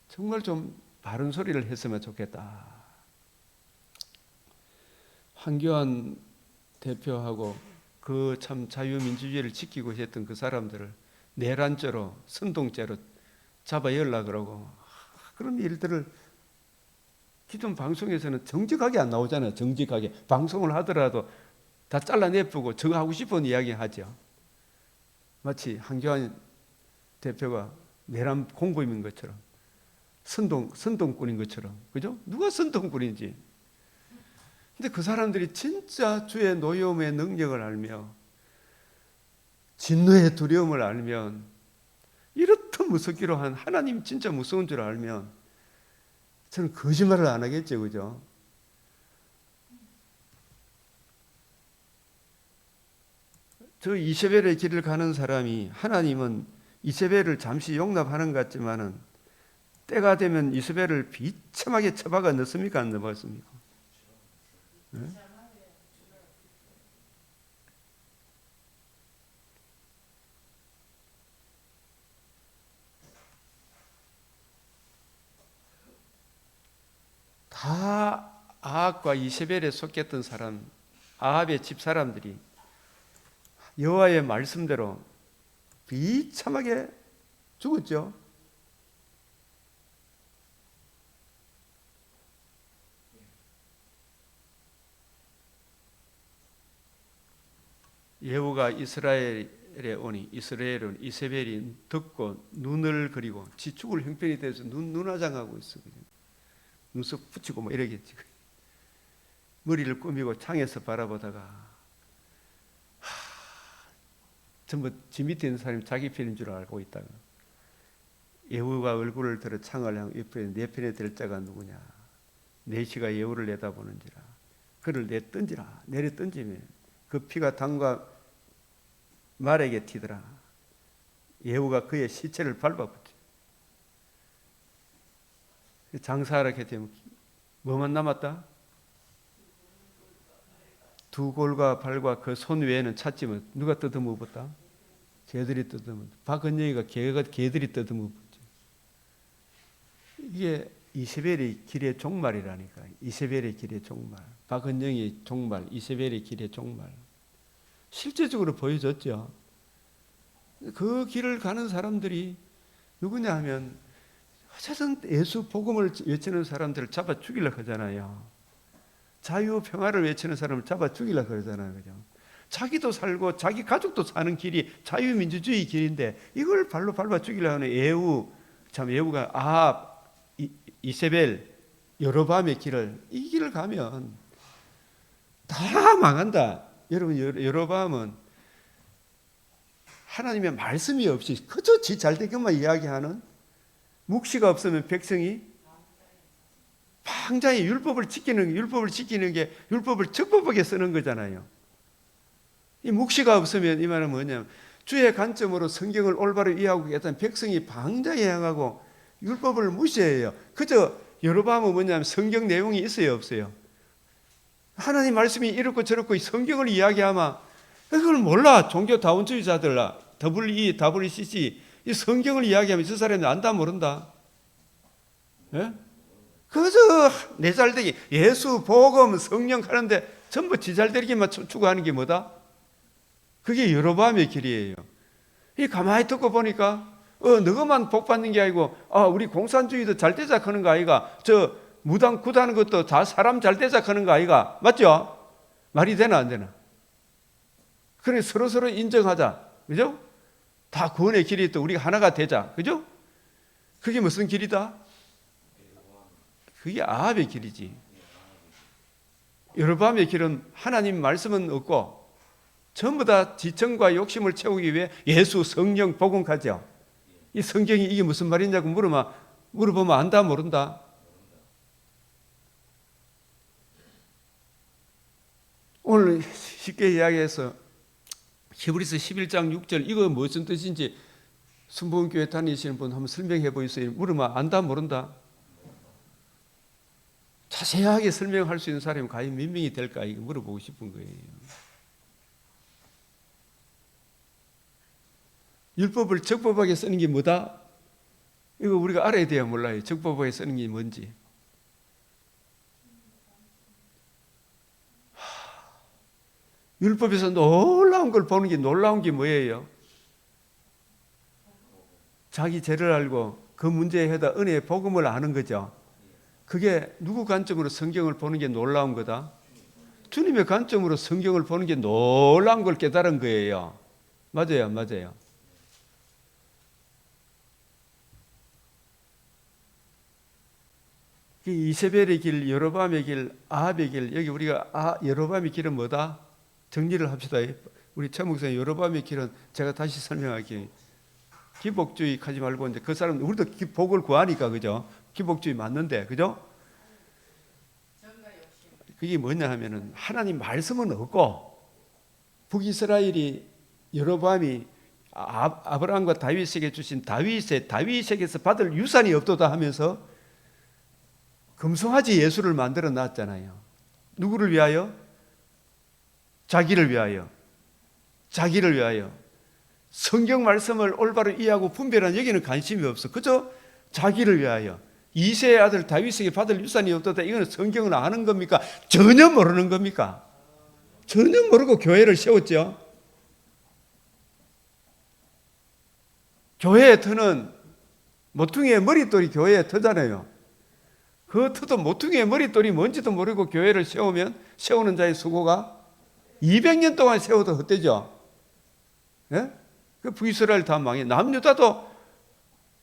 정말 좀 바른 소리를 했으면 좋겠다. 황교안 대표하고 그 참 자유민주주의를 지키고 했던 그 사람들을 내란죄로, 선동죄로 잡아 열라 그러고, 그런 일들을 기존 방송에서는 정직하게 안 나오잖아요. 정직하게 방송을 하더라도 다 잘라내쁘고 저거 하고 싶은 이야기 하죠. 마치 황교안 대표가 내란 공범인 것처럼, 선동꾼인 것처럼, 그죠? 누가 선동꾼인지. 근데 그 사람들이 진짜 주의 노여움의 능력을 알며 진노의 두려움을 알면, 이렇듯 무섭기로 한 하나님 진짜 무서운 줄 알면 저는 거짓말을 안 하겠죠. 그죠? 저 이세벨의 길을 가는 사람이, 하나님은 이세벨을 잠시 용납하는 것 같지만은 때가 되면 이세벨을 비참하게 처박아 넣습니까? 안 넣습니까? 네? 다 아합과 이세벨에 속했던 사람, 아합의 집 사람들이 여호와의 말씀대로 비참하게 죽었죠. 예후가 이스라엘에 오니 이스라엘은 이세벨이 듣고 눈을 그리고 지 죽을 형편이 돼서 눈화장하고 있어. 눈썹 붙이고 뭐 이러겠지. 머리를 꾸미고 창에서 바라보다가 전부 지 밑에 있는 사람이 자기 편인 줄 알고 있다가 예후가 얼굴을 들어 창을 향 옆에 내 편에 될 자가 누구냐. 내시가 예후를 내다보는지라. 그를 내려 던지며 그 피가 당과 말에게 튀더라. 예후가 그의 시체를 밟아붙여. 장사하라 되면 뭐만 남았다? 두 골과 발과 그 손 외에는 찾지 못. 누가 뜯어먹었다? 개들이 뜯어먹었다. 박은영이가 개들이 뜯어먹었죠. 이게 이세벨의 길의 종말이라니까. 이세벨의 길의 종말. 박은영의 종말, 이세벨의 길의 종말. 실제적으로 보여줬죠. 그 길을 가는 사람들이 누구냐 하면 어쨌든 예수 복음을 외치는 사람들을 잡아 죽이려고 하잖아요. 자유 평화를 외치는 사람을 잡아 죽이려고 그러잖아요. 그죠? 자기도 살고 자기 가족도 사는 길이 자유민주주의 길인데 이걸 발로 밟아 죽이려는 예후, 참 예후가 이세벨, 여로보암의 길을, 이 길을 가면 다 망한다. 여러분, 여로보암은 하나님의 말씀이 없이 그저 지 잘되기만 이야기하는, 묵시가 없으면 백성이 방자의 율법을 지키는 게 율법을 적법하게 쓰는 거잖아요. 이 묵시가 없으면 이 말은 뭐냐면 주의 관점으로 성경을 올바로 이해하고 있다는 백성이 방자에 향하고 율법을 무시해요. 그저 여로보암은 뭐냐면 성경 내용이 있어요, 없어요? 하나님 말씀이 이렇고 저렇고 성경을 이야기하면 그걸 몰라. 종교 다원주의자들라, WEC 이 성경을 이야기하면 저 사람이 안다 모른다. 예? 그저 내 잘되기, 예수, 복음, 성령 하는데 전부 지 잘되기만 추구하는 게 뭐다? 그게 여로보암의 길이에요. 이 가만히 듣고 보니까 너만 복 받는 게 아니고 우리 공산주의도 잘 되자 하는 거 아이가? 저 무당 구다는 것도 다 사람 잘 되자 하는 거 아이가? 맞죠? 말이 되나 안 되나? 그래 서로 인정하자. 그죠? 다 구원의 길이 있다. 우리가 하나가 되자. 그죠? 그게 무슨 길이다? 그게 아합의 길이지. 여로보암의 길은 하나님 말씀은 없고 전부 다 지청과 욕심을 채우기 위해 예수, 성령, 복음 가죠. 이 성경이 이게 무슨 말이냐고 물어보면 안다 모른다. 오늘 쉽게 이야기해서 히브리서 11장 6절 이거 무슨 뜻인지 순복음교회 다니시는 분 한번 설명해 보이세요. 물으면 안다 모른다. 자세하게 설명할 수 있는 사람이 과연 몇 명이 될까 이거 물어보고 싶은 거예요. 율법을 적법하게 쓰는 게 뭐다? 이거 우리가 알아야 돼야 몰라요. 적법하게 쓰는 게 뭔지. 율법에서 놀라운 걸 보는 게, 놀라운 게 뭐예요? 자기 죄를 알고 그 문제에 해다 은혜의 복음을 아는 거죠. 그게 누구 관점으로 성경을 보는 게 놀라운 거다? 주님의 관점으로 성경을 보는 게 놀라운 걸 깨달은 거예요. 맞아요, 맞아요. 이세벨의 길, 여로보암의 길, 아합의 길, 여기 우리가 여로보암의 길은 뭐다? 정리를 합시다. 우리 최 목사님, 여로보암의 길은 제가 다시 설명할게요. 기복주의 하지 말고 이제 그 사람 우리도 복을 구하니까 그죠? 기복주의 맞는데 그죠? 그게 뭐냐 하면은 하나님 말씀은 없고 북이스라엘이 여로보암이 아브라함과 다윗에게 주신 다윗에게서 받을 유산이 없도다 하면서 금송아지 예수를 만들어 놨잖아요. 누구를 위하여? 자기를 위하여. 자기를 위하여. 성경 말씀을 올바로 이해하고 분별한 여기는 관심이 없어. 그저 자기를 위하여. 이세의 아들 다윗에게 받을 유산이 없도다. 이거는 성경을 아는 겁니까? 전혀 모르는 겁니까? 전혀 모르고 교회를 세웠죠. 교회의 터는 모퉁이의 머릿돌이 교회의 터잖아요. 그 터도 모퉁이의 머릿돌이 뭔지도 모르고 교회를 세우면 세우는 자의 수고가 200년 동안 세워도 헛되죠. 예? 그 북이스라엘 다 망해. 남유다도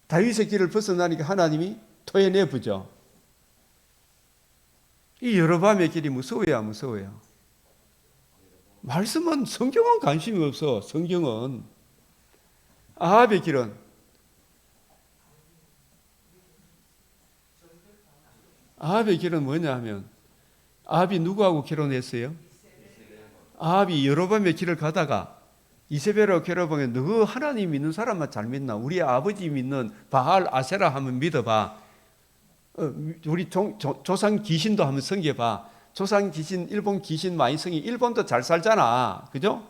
다윗의 길을 벗어나니까 하나님이 토해내 보죠. 이 여로보암의 길이 무서워야 무서워요. 말씀은 성경은 관심이 없어. 성경은 아합의 길은 뭐냐 하면 아합이 누구하고 결혼했어요? 아합이 여로보암의 길을 가다가 이세벨하고 결혼하면 너 하나님 믿는 사람만 잘 믿나? 우리 아버지 믿는 바알 아세라 한번 믿어봐. 우리 조상 귀신도 한번 섬겨봐. 조상 귀신, 일본 귀신 많이 섬기. 일본도 잘 살잖아. 그죠?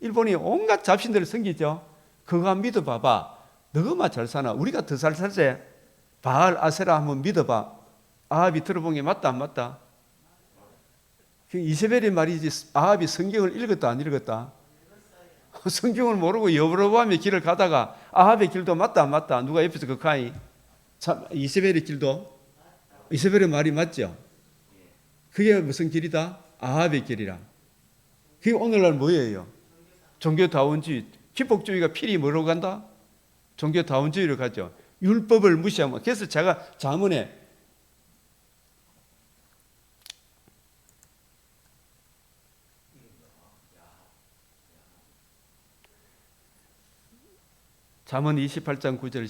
일본이 온갖 잡신들을 섬기죠. 그거 한번 믿어봐봐. 너만 잘 사나? 우리가 더 잘 살지? 바알 아세라 한번 믿어봐. 아합이 들어본 게 맞다 안 맞다? 이세벨의 말이지 아합이 성경을 읽었다 안 읽었다? 성경을 모르고 여로보암의 길을 가다가 아합의 길도 맞다 안 맞다? 누가 옆에서 극하이? 참 이세벨의 길도? 이세벨의 말이 맞죠? 그게 무슨 길이다? 아합의 길이라. 그게 오늘날 뭐예요? 종교다원주의. 기복주의가 필히 뭐로 간다? 종교다원주의로 가죠. 율법을 무시하면. 그래서 제가 잠언에 잠언 28장 9절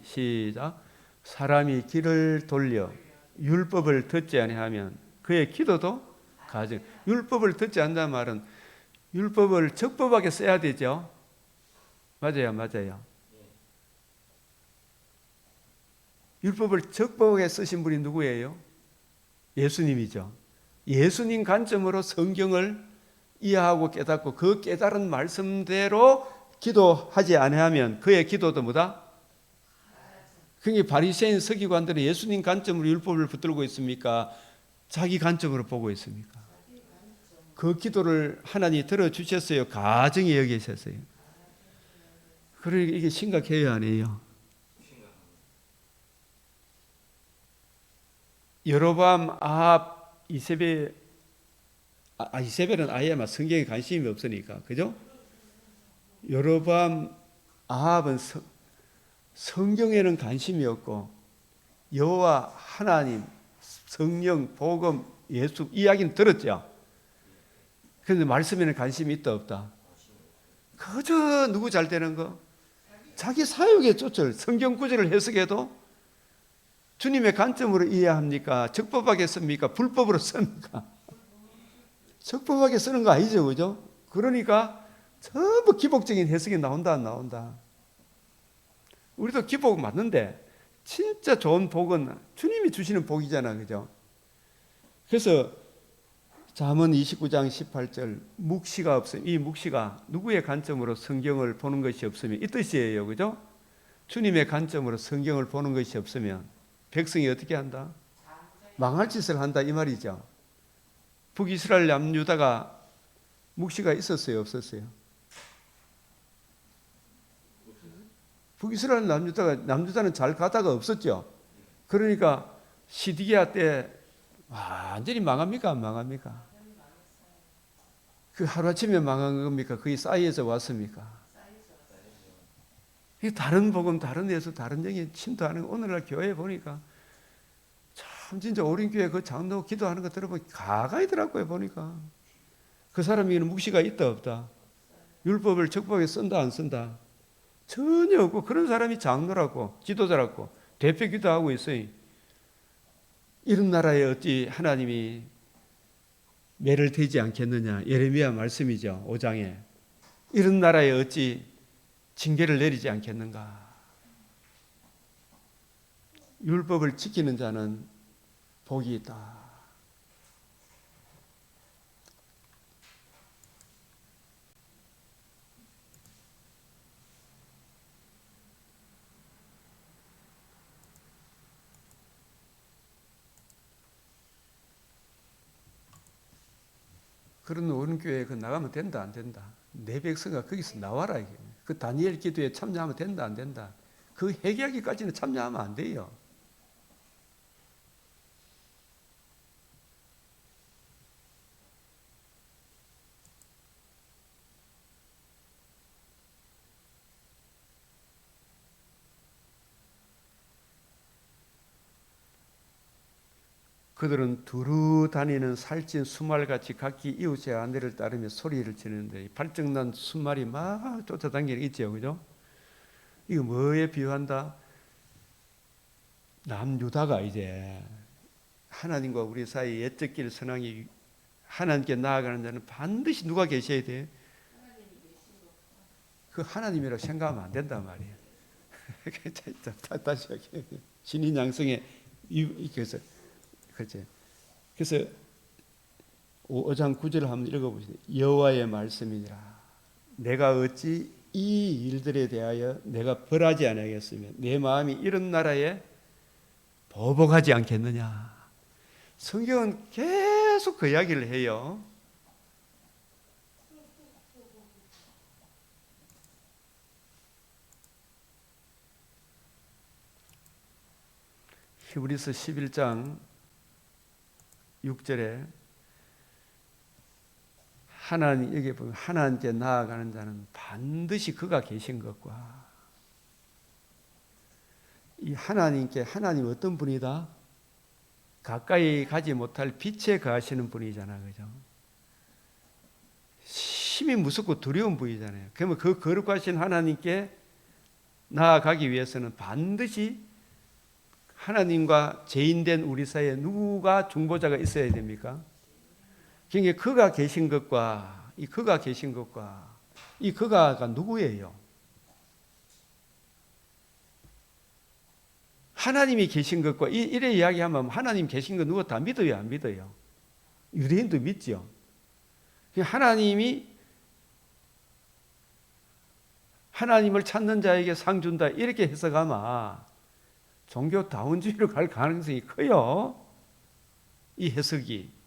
시작. 사람이 길을 돌려 율법을 듣지 아니하면 그의 기도도 가증. 율법을 듣지 않는다는 말은 율법을 적법하게 써야 되죠. 맞아요. 율법을 적법하게 쓰신 분이 누구예요? 예수님이죠. 예수님 관점으로 성경을 이해하고 깨닫고 그 깨달은 말씀대로 기도하지 아니하면 그의 기도도 뭐다? 그게 바리새인 서기관들은 예수님 관점으로 율법을 붙들고 있습니까? 자기 관점으로 보고 있습니까? 그 기도를 하나님이 들어주셨어요? 가증히 여기셨어요? 그러니까 이게 심각해요, 아니에요? 여로보암, 아합, 이세벨, 이세벨은 아예 성경에 관심이 없으니까, 그죠? 여로보암, 아합은 성경에는 관심이 없고 여호와 하나님, 성령, 복음, 예수 이야기는 들었죠. 그런데 말씀에는 관심이 있다 없다? 그저 누구 잘 되는 거? 자기 사욕에 쫓을 성경 구절을 해석해도 주님의 관점으로 이해합니까? 적법하게 씁니까? 불법으로 씁니까? 적법하게 쓰는 거 아니죠, 그죠? 그러니까 전부 기복적인 해석이 나온다 안 나온다. 우리도 기복 맞는데 진짜 좋은 복은 주님이 주시는 복이잖아, 그죠? 그래서 잠언 29장 18절 묵시가 없으면, 이 묵시가 누구의 관점으로 성경을 보는 것이 없으면 이 뜻이에요, 그죠? 주님의 관점으로 성경을 보는 것이 없으면 백성이 어떻게 한다? 망할 짓을 한다 이 말이죠. 북이스라엘 남유다가 묵시가 있었어요, 없었어요? 북이스라엘 남유다는 잘 가다가 없었죠. 그러니까 시디기야 때 완전히 망합니까? 안 망합니까? 그 하루아침에 망한 겁니까? 그게 사이에서 왔습니까? 다른 복음, 다른 예수, 다른 영이 침투하는 오늘날 교회 보니까 참 진짜 오린교회 그 장로 기도하는 거 들어보면 가가이더라고요. 보니까 그 사람에게는 묵시가 있다 없다? 율법을 적법하게 쓴다 안 쓴다? 전혀 없고 그런 사람이 장로라고 지도자라고 대표 기도하고 있어요. 이런 나라에 어찌 하나님이 매를 대지 않겠느냐. 예레미야 말씀이죠. 5장에. 이런 나라에 어찌 징계를 내리지 않겠는가. 율법을 지키는 자는 복이 있다. 그런 오른교회 그 나가면 된다 안 된다. 내 백성아 거기서 나와라 이게. 그 다니엘 기도에 참여하면 된다 안 된다. 그 회개하기까지는 참여하면 안 돼요. 그들은 두루 다니는 살찐 수말같이 각기 이웃의 아내를 따르며 소리를 지르는데 발정난 수말이 막 쫓아다니는 게 있죠, 그죠? 이거 뭐에 비유한다? 남유다가 이제 하나님과 우리 사이 옛적 길 선왕이 하나님께 나아가는 자는 반드시 누가 계셔야 돼? 그 하나님이라고 생각하면 안 된단 말이에요. 다시 할게요. 신인 양성의 그래서 5장 9절을 한번 읽어보세요. 여호와의 말씀이니라. 내가 어찌 이 일들에 대하여 내가 벌하지 아니하겠으며 내 마음이 이런 나라에 보복하지 않겠느냐. 성경은 계속 그 이야기를 해요. 히브리서 11장 6절에 하나님, 여기 보면 하나님께 나아가는 자는 반드시 그가 계신 것과, 이 하나님께, 하나님 어떤 분이다? 가까이 가지 못할 빛에 거하시는 분이잖아, 그죠? 심히 무섭고 두려운 분이잖아요. 그러면 그 거룩하신 하나님께 나아가기 위해서는 반드시 하나님과 죄인된 우리 사이에 누가 중보자가 있어야 됩니까? 그러니까 그가 계신 것과 이 그가 계신 것과 이 그가가 누구예요? 하나님이 계신 것과 이래 이야기하면 하나님 계신 거 누가 다 믿어요, 안 믿어요? 유대인도 믿죠. 하나님을 찾는 자에게 상 준다 이렇게 해석하면 종교 다원주의로 갈 가능성이 커요. 이 해석이.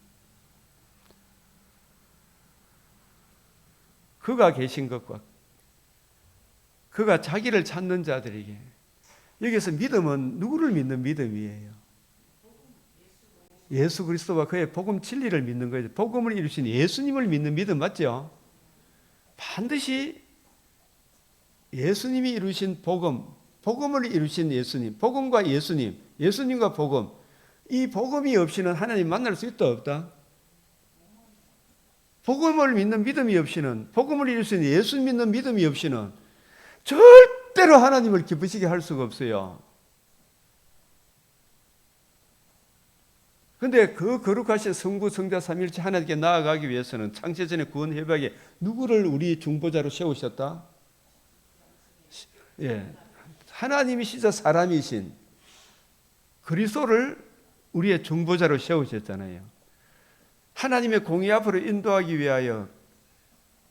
그가 계신 것과 그가 자기를 찾는 자들에게, 여기서 믿음은 누구를 믿는 믿음이에요? 예수 그리스도와 그의 복음 진리를 믿는 거예요. 복음을 이루신 예수님을 믿는 믿음 맞죠? 반드시 예수님이 이루신 복음, 복음을 이루신 예수님, 복음과 예수님, 예수님과 복음, 이 복음이 없이는 하나님 만날 수 있다 없다? 복음을 믿는 믿음이 없이는, 복음을 이루신 예수 믿는 믿음이 없이는 절대로 하나님을 기쁘시게 할 수가 없어요. 그런데 그 거룩하신 성부, 성자, 삼위일체 하나님께 나아가기 위해서는 창세전의 구원 회복에 누구를 우리 중보자로 세우셨다? 예, 하나님이시자 사람이신 그리스도를 우리의 중보자로 세우셨잖아요. 하나님의 공의 앞으로 인도하기 위하여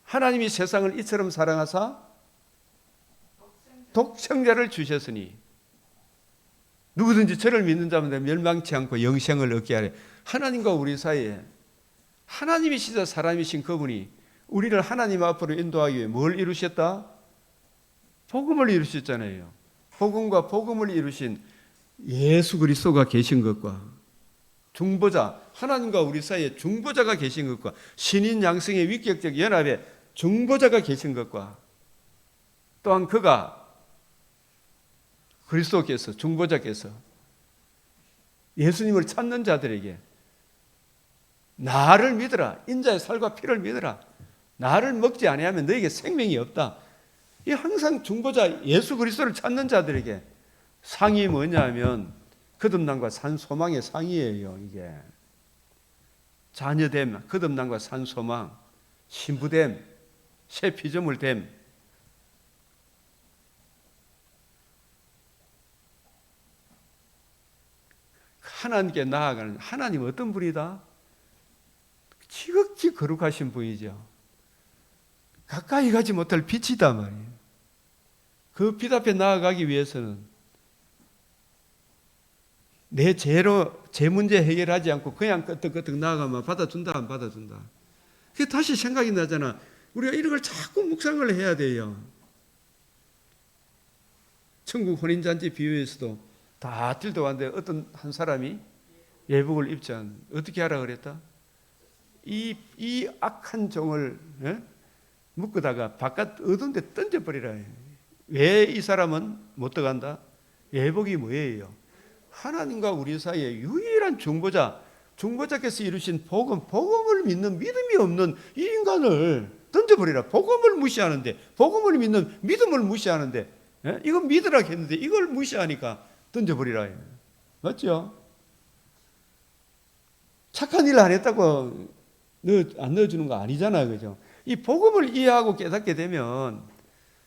하나님이 세상을 이처럼 사랑하사 독생자를 주셨으니 누구든지 저를 믿는 자마다 멸망치 않고 영생을 얻게 하래. 하나님과 우리 사이에 하나님이시자 사람이신 그분이 우리를 하나님 앞으로 인도하기 위해 뭘 이루셨다? 복음을 이루셨잖아요. 복음과 복음을 이루신 예수 그리스도가 계신 것과 중보자, 하나님과 우리 사이에 중보자가 계신 것과 신인 양성의 위격적 연합에 중보자가 계신 것과 또한 그가 그리스도께서 중보자께서 예수님을 찾는 자들에게 나를 믿으라, 인자의 살과 피를 믿으라, 나를 먹지 아니하면 너에게 생명이 없다. 이 항상 중보자 예수 그리스도를 찾는 자들에게 상이 뭐냐면 거듭남과 산 소망의 상이에요. 이게 자녀됨, 거듭남과 산 소망, 신부됨, 새 피조물됨. 하나님께 나아가는, 하나님 어떤 분이다? 지극히 거룩하신 분이죠. 가까이 가지 못할 빛이다 말이에요. 그 빛 앞에 나아가기 위해서는 내 죄로 제 문제 해결하지 않고 그냥 끄떡끄떡 나아가면 받아준다 안 받아준다. 그게 다시 생각이 나잖아. 우리가 이런 걸 자꾸 묵상을 해야 돼요. 천국 혼인잔치 비유에서도 다 뜰도 왔는데 어떤 한 사람이 예복을 입지 않은, 어떻게 하라 그랬다? 이 악한 종을 묶어다가 바깥 어두운 데 던져버리라. 왜 이 사람은 못 들어간다? 예복이 뭐예요? 하나님과 우리 사이에 유일한 중보자께서 이루신 복음을 믿는 믿음이 없는 이 인간을 던져버리라. 복음을 무시하는데, 복음을 믿는 믿음을 무시하는데, 이건 믿으라 했는데 이걸 무시하니까 던져버리라. 맞죠? 착한 일 안 했다고 안 넣어주는 거 아니잖아요. 그죠? 이 복음을 이해하고 깨닫게 되면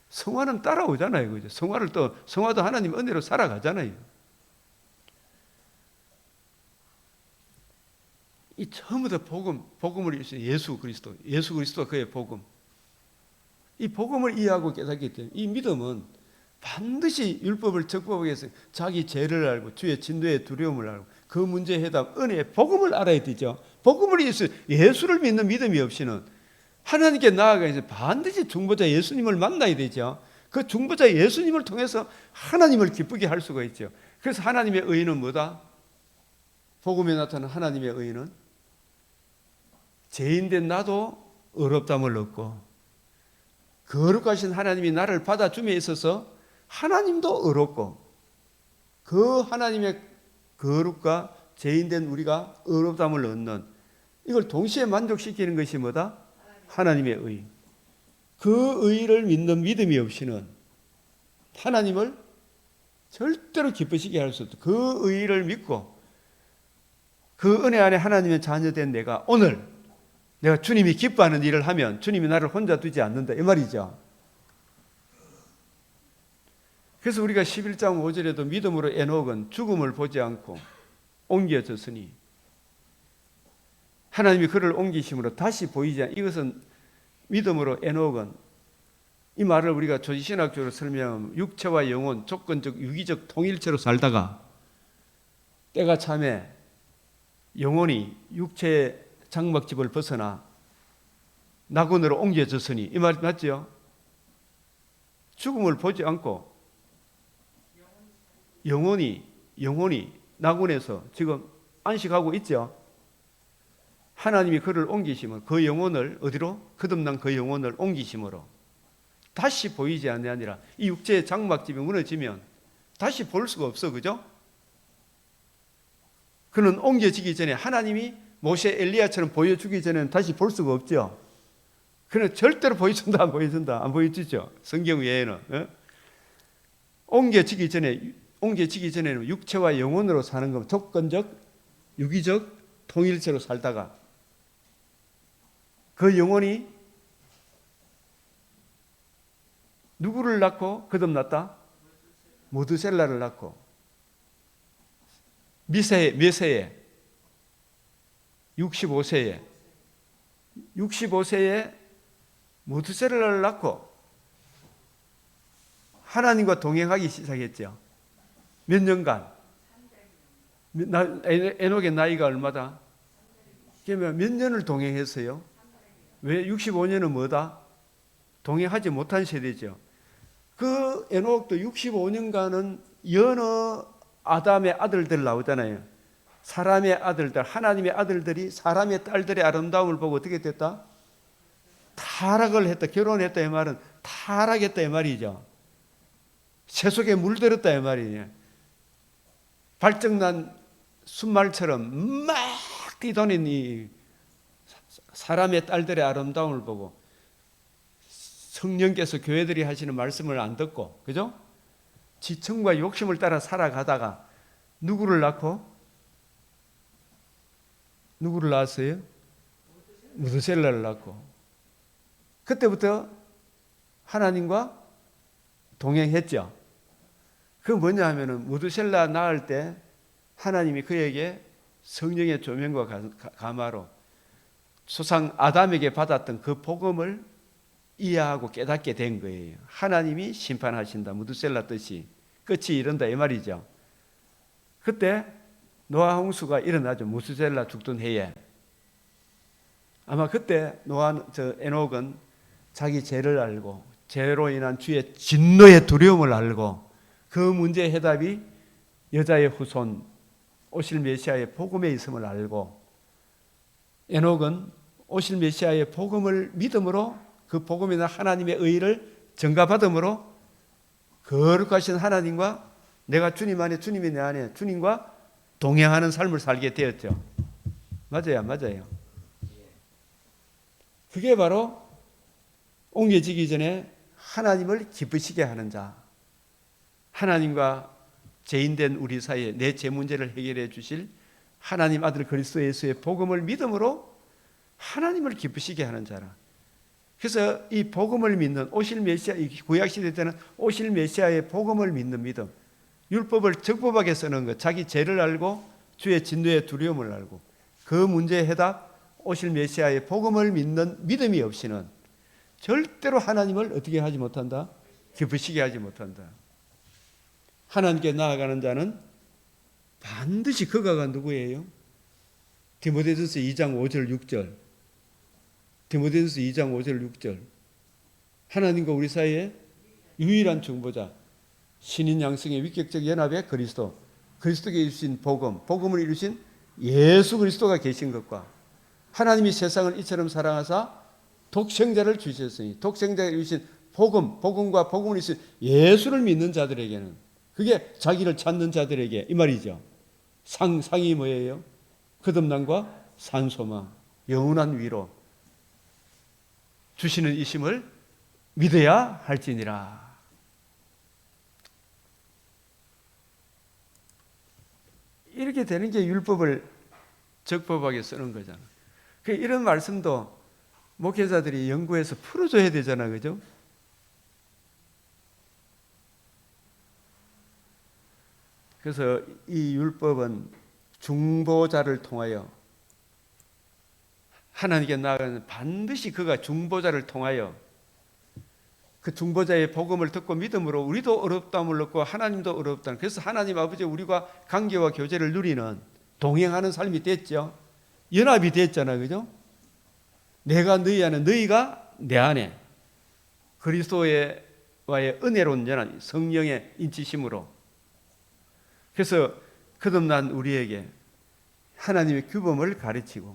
성화는 따라오잖아요. 그죠? 성화도 하나님 은혜로 살아가잖아요. 이 처음부터 복음을 이루신 예수 그리스도가 그의 복음. 이 복음을 이해하고 깨닫게 되면 이 믿음은 반드시 율법을 적법하게 해서 자기 죄를 알고 주의 진노의 두려움을 알고 그 문제 해답, 은혜의 복음을 알아야 되죠. 복음을 위해서 예수를 믿는 믿음이 없이는 하나님께 나아가서 반드시 중보자 예수님을 만나야 되죠. 그 중보자 예수님을 통해서 하나님을 기쁘게 할 수가 있죠. 그래서 하나님의 의는 뭐다? 복음에 나타난 하나님의 의는 죄인된 나도 의롭다함을 얻고 거룩하신 하나님이 나를 받아줌에 있어서 하나님도 의롭고 그 하나님의 거룩과 죄인된 우리가 의롭다함을 얻는 이걸 동시에 만족시키는 것이 뭐다? 하나님의 의. 그 의를 믿는 믿음이 없이는 하나님을 절대로 기쁘시게 할 수 없다. 그 의를 믿고 그 은혜 안에 하나님의 자녀된 내가 오늘 내가 주님이 기뻐하는 일을 하면 주님이 나를 혼자 두지 않는다 이 말이죠. 그래서 우리가 11장 5절에도 믿음으로 에녹은 죽음을 보지 않고 옮겨졌으니 하나님이 그를 옮기심으로 다시 보이지 않 이것은 믿음으로 에녹은 이 말을 우리가 조지신학적으로 설명하면 육체와 영혼 조건적 유기적 통일체로 살다가 때가 참에 영혼이 육체의 장막집을 벗어나 낙원으로 옮겨졌으니 이 말 맞죠? 죽음을 보지 않고 영혼이 낙원에서 지금 안식하고 있죠. 하나님이 그를 옮기심을 그 영혼을 어디로? 거듭난 그 영혼을 옮기심으로 다시 보이지 않는 게 아니라 이 육체의 장막집이 무너지면 다시 볼 수가 없어. 그죠? 그는 옮겨지기 전에 하나님이 모세 엘리야처럼 보여주기 전에는 다시 볼 수가 없죠. 그는 절대로 보여준다 안 보여준다 안 보여주죠. 성경 외에는. 옮겨지기 전에는 육체와 영혼으로 사는 것 조건적 유기적 통일체로 살다가 그 영혼이 누구를 낳고 거듭났다? 무드셀라를 낳고 몇 세에? 65세에 무드셀라를 낳고 하나님과 동행하기 시작했죠. 몇 년간? 에녹의 나이가 얼마다? 그러면 몇 년을 동행했어요? 왜 65년은 뭐다? 동행하지 못한 세대죠. 그 에녹도 65년간은 여러 아담의 아들들 나오잖아요. 사람의 아들들, 하나님의 아들들이 사람의 딸들의 아름다움을 보고 어떻게 됐다? 타락을 했다. 결혼했다 이 말은 타락했다 이 말이죠. 새 속에 물들었다 이 말이에요. 발정난 순말처럼 막 뛰도는 이 사람의 딸들의 아름다움을 보고 성령께서 교회들이 하시는 말씀을 안 듣고, 그죠? 지청과 욕심을 따라 살아가다가 누구를 낳고? 누구를 낳았어요? 무드셀라를 낳고. 그때부터 하나님과 동행했죠. 그 뭐냐 하면은 무드셀라 낳을 때 하나님이 그에게 성령의 조명과 가마로 조상 아담에게 받았던 그 복음을 이해하고 깨닫게 된 거예요. 하나님이 심판하신다. 무드셀라 뜻이 끝이 이른다 이 말이죠. 그때 노아 홍수가 일어나죠. 무드셀라 죽던 해에. 아마 그때 에녹은 자기 죄를 알고 죄로 인한 주의 진노의 두려움을 알고 그 문제의 해답이 여자의 후손 오실 메시아의 복음에 있음을 알고 에녹은 오실 메시아의 복음을 믿음으로 그 복음이나 하나님의 의를 전가받음으로 거룩하신 하나님과 내가 주님 안에 주님이 내 안에 주님과 동행하는 삶을 살게 되었죠. 맞아요, 맞아요. 그게 바로 옮겨지기 전에 하나님을 기쁘시게 하는 자, 하나님과 죄인된 우리 사이에 내 죄 문제를 해결해 주실 하나님 아들 그리스도 예수의 복음을 믿음으로 하나님을 기쁘시게 하는 자라. 그래서 이 복음을 믿는 오실 메시아, 구약 시대 때는 오실 메시아의 복음을 믿는 믿음, 율법을 적법하게 쓰는 것, 자기 죄를 알고 주의 진노의 두려움을 알고 그 문제의 해답, 오실 메시아의 복음을 믿는 믿음이 없이는 절대로 하나님을 어떻게 하지 못한다? 기쁘시게 하지 못한다. 하나님께 나아가는 자는 반드시 그가가 누구예요? 디모데전서 2장 5절 6절. 디모데전서 2장 5절 6절. 하나님과 우리 사이에 유일한 중보자, 신인 양성의 위격적 연합의 그리스도, 그리스도께 이루신 복음을 이루신 예수 그리스도가 계신 것과 하나님이 세상을 이처럼 사랑하사 독생자를 주셨으니 독생자를 주신 복음과 복음을 있으신 예수를 믿는 자들에게는 그게 자기를 찾는 자들에게 이 말이죠. 상이 뭐예요? 거듭남과 산소망, 영원한 위로 주시는 이심을 믿어야 할지니라. 이렇게 되는 게 율법을 적법하게 쓰는 거잖아. 이런 말씀도 목회자들이 연구해서 풀어줘야 되잖아, 그죠? 그래서 이 율법은 중보자를 통하여 하나님께 나아가는 반드시 그가 중보자를 통하여 그 중보자의 복음을 듣고 믿음으로 우리도 어렵다함을 얻고 하나님도 어렵다. 그래서 하나님 아버지 우리와 관계와 교제를 누리는 동행하는 삶이 됐죠. 연합이 됐잖아, 그죠? 내가 너희 안에, 너희가 내 안에 그리스도와의 은혜로운 연합, 성령의 인치심으로. 그래서 거듭난 우리에게 하나님의 규범을 가르치고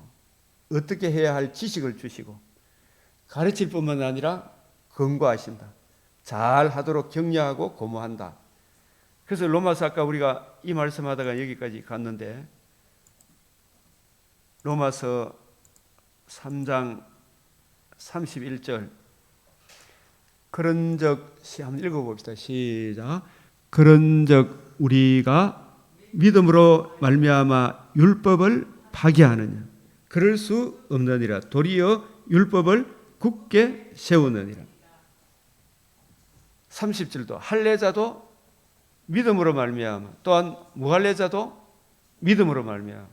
어떻게 해야 할 지식을 주시고 가르칠 뿐만 아니라 권고하신다. 잘 하도록 격려하고 고무한다. 그래서 로마서 아까 우리가 이 말씀하다가 여기까지 갔는데 로마서 3장 31절 그런즉 한번 읽어봅시다. 시작. 그런즉 우리가 믿음으로 말미암아 율법을 파기하느냐 그럴 수 없느니라. 도리어 율법을 굳게 세우느니라. 30절도 할례자도 믿음으로 말미암아 또한 무할례자도 믿음으로 말미암아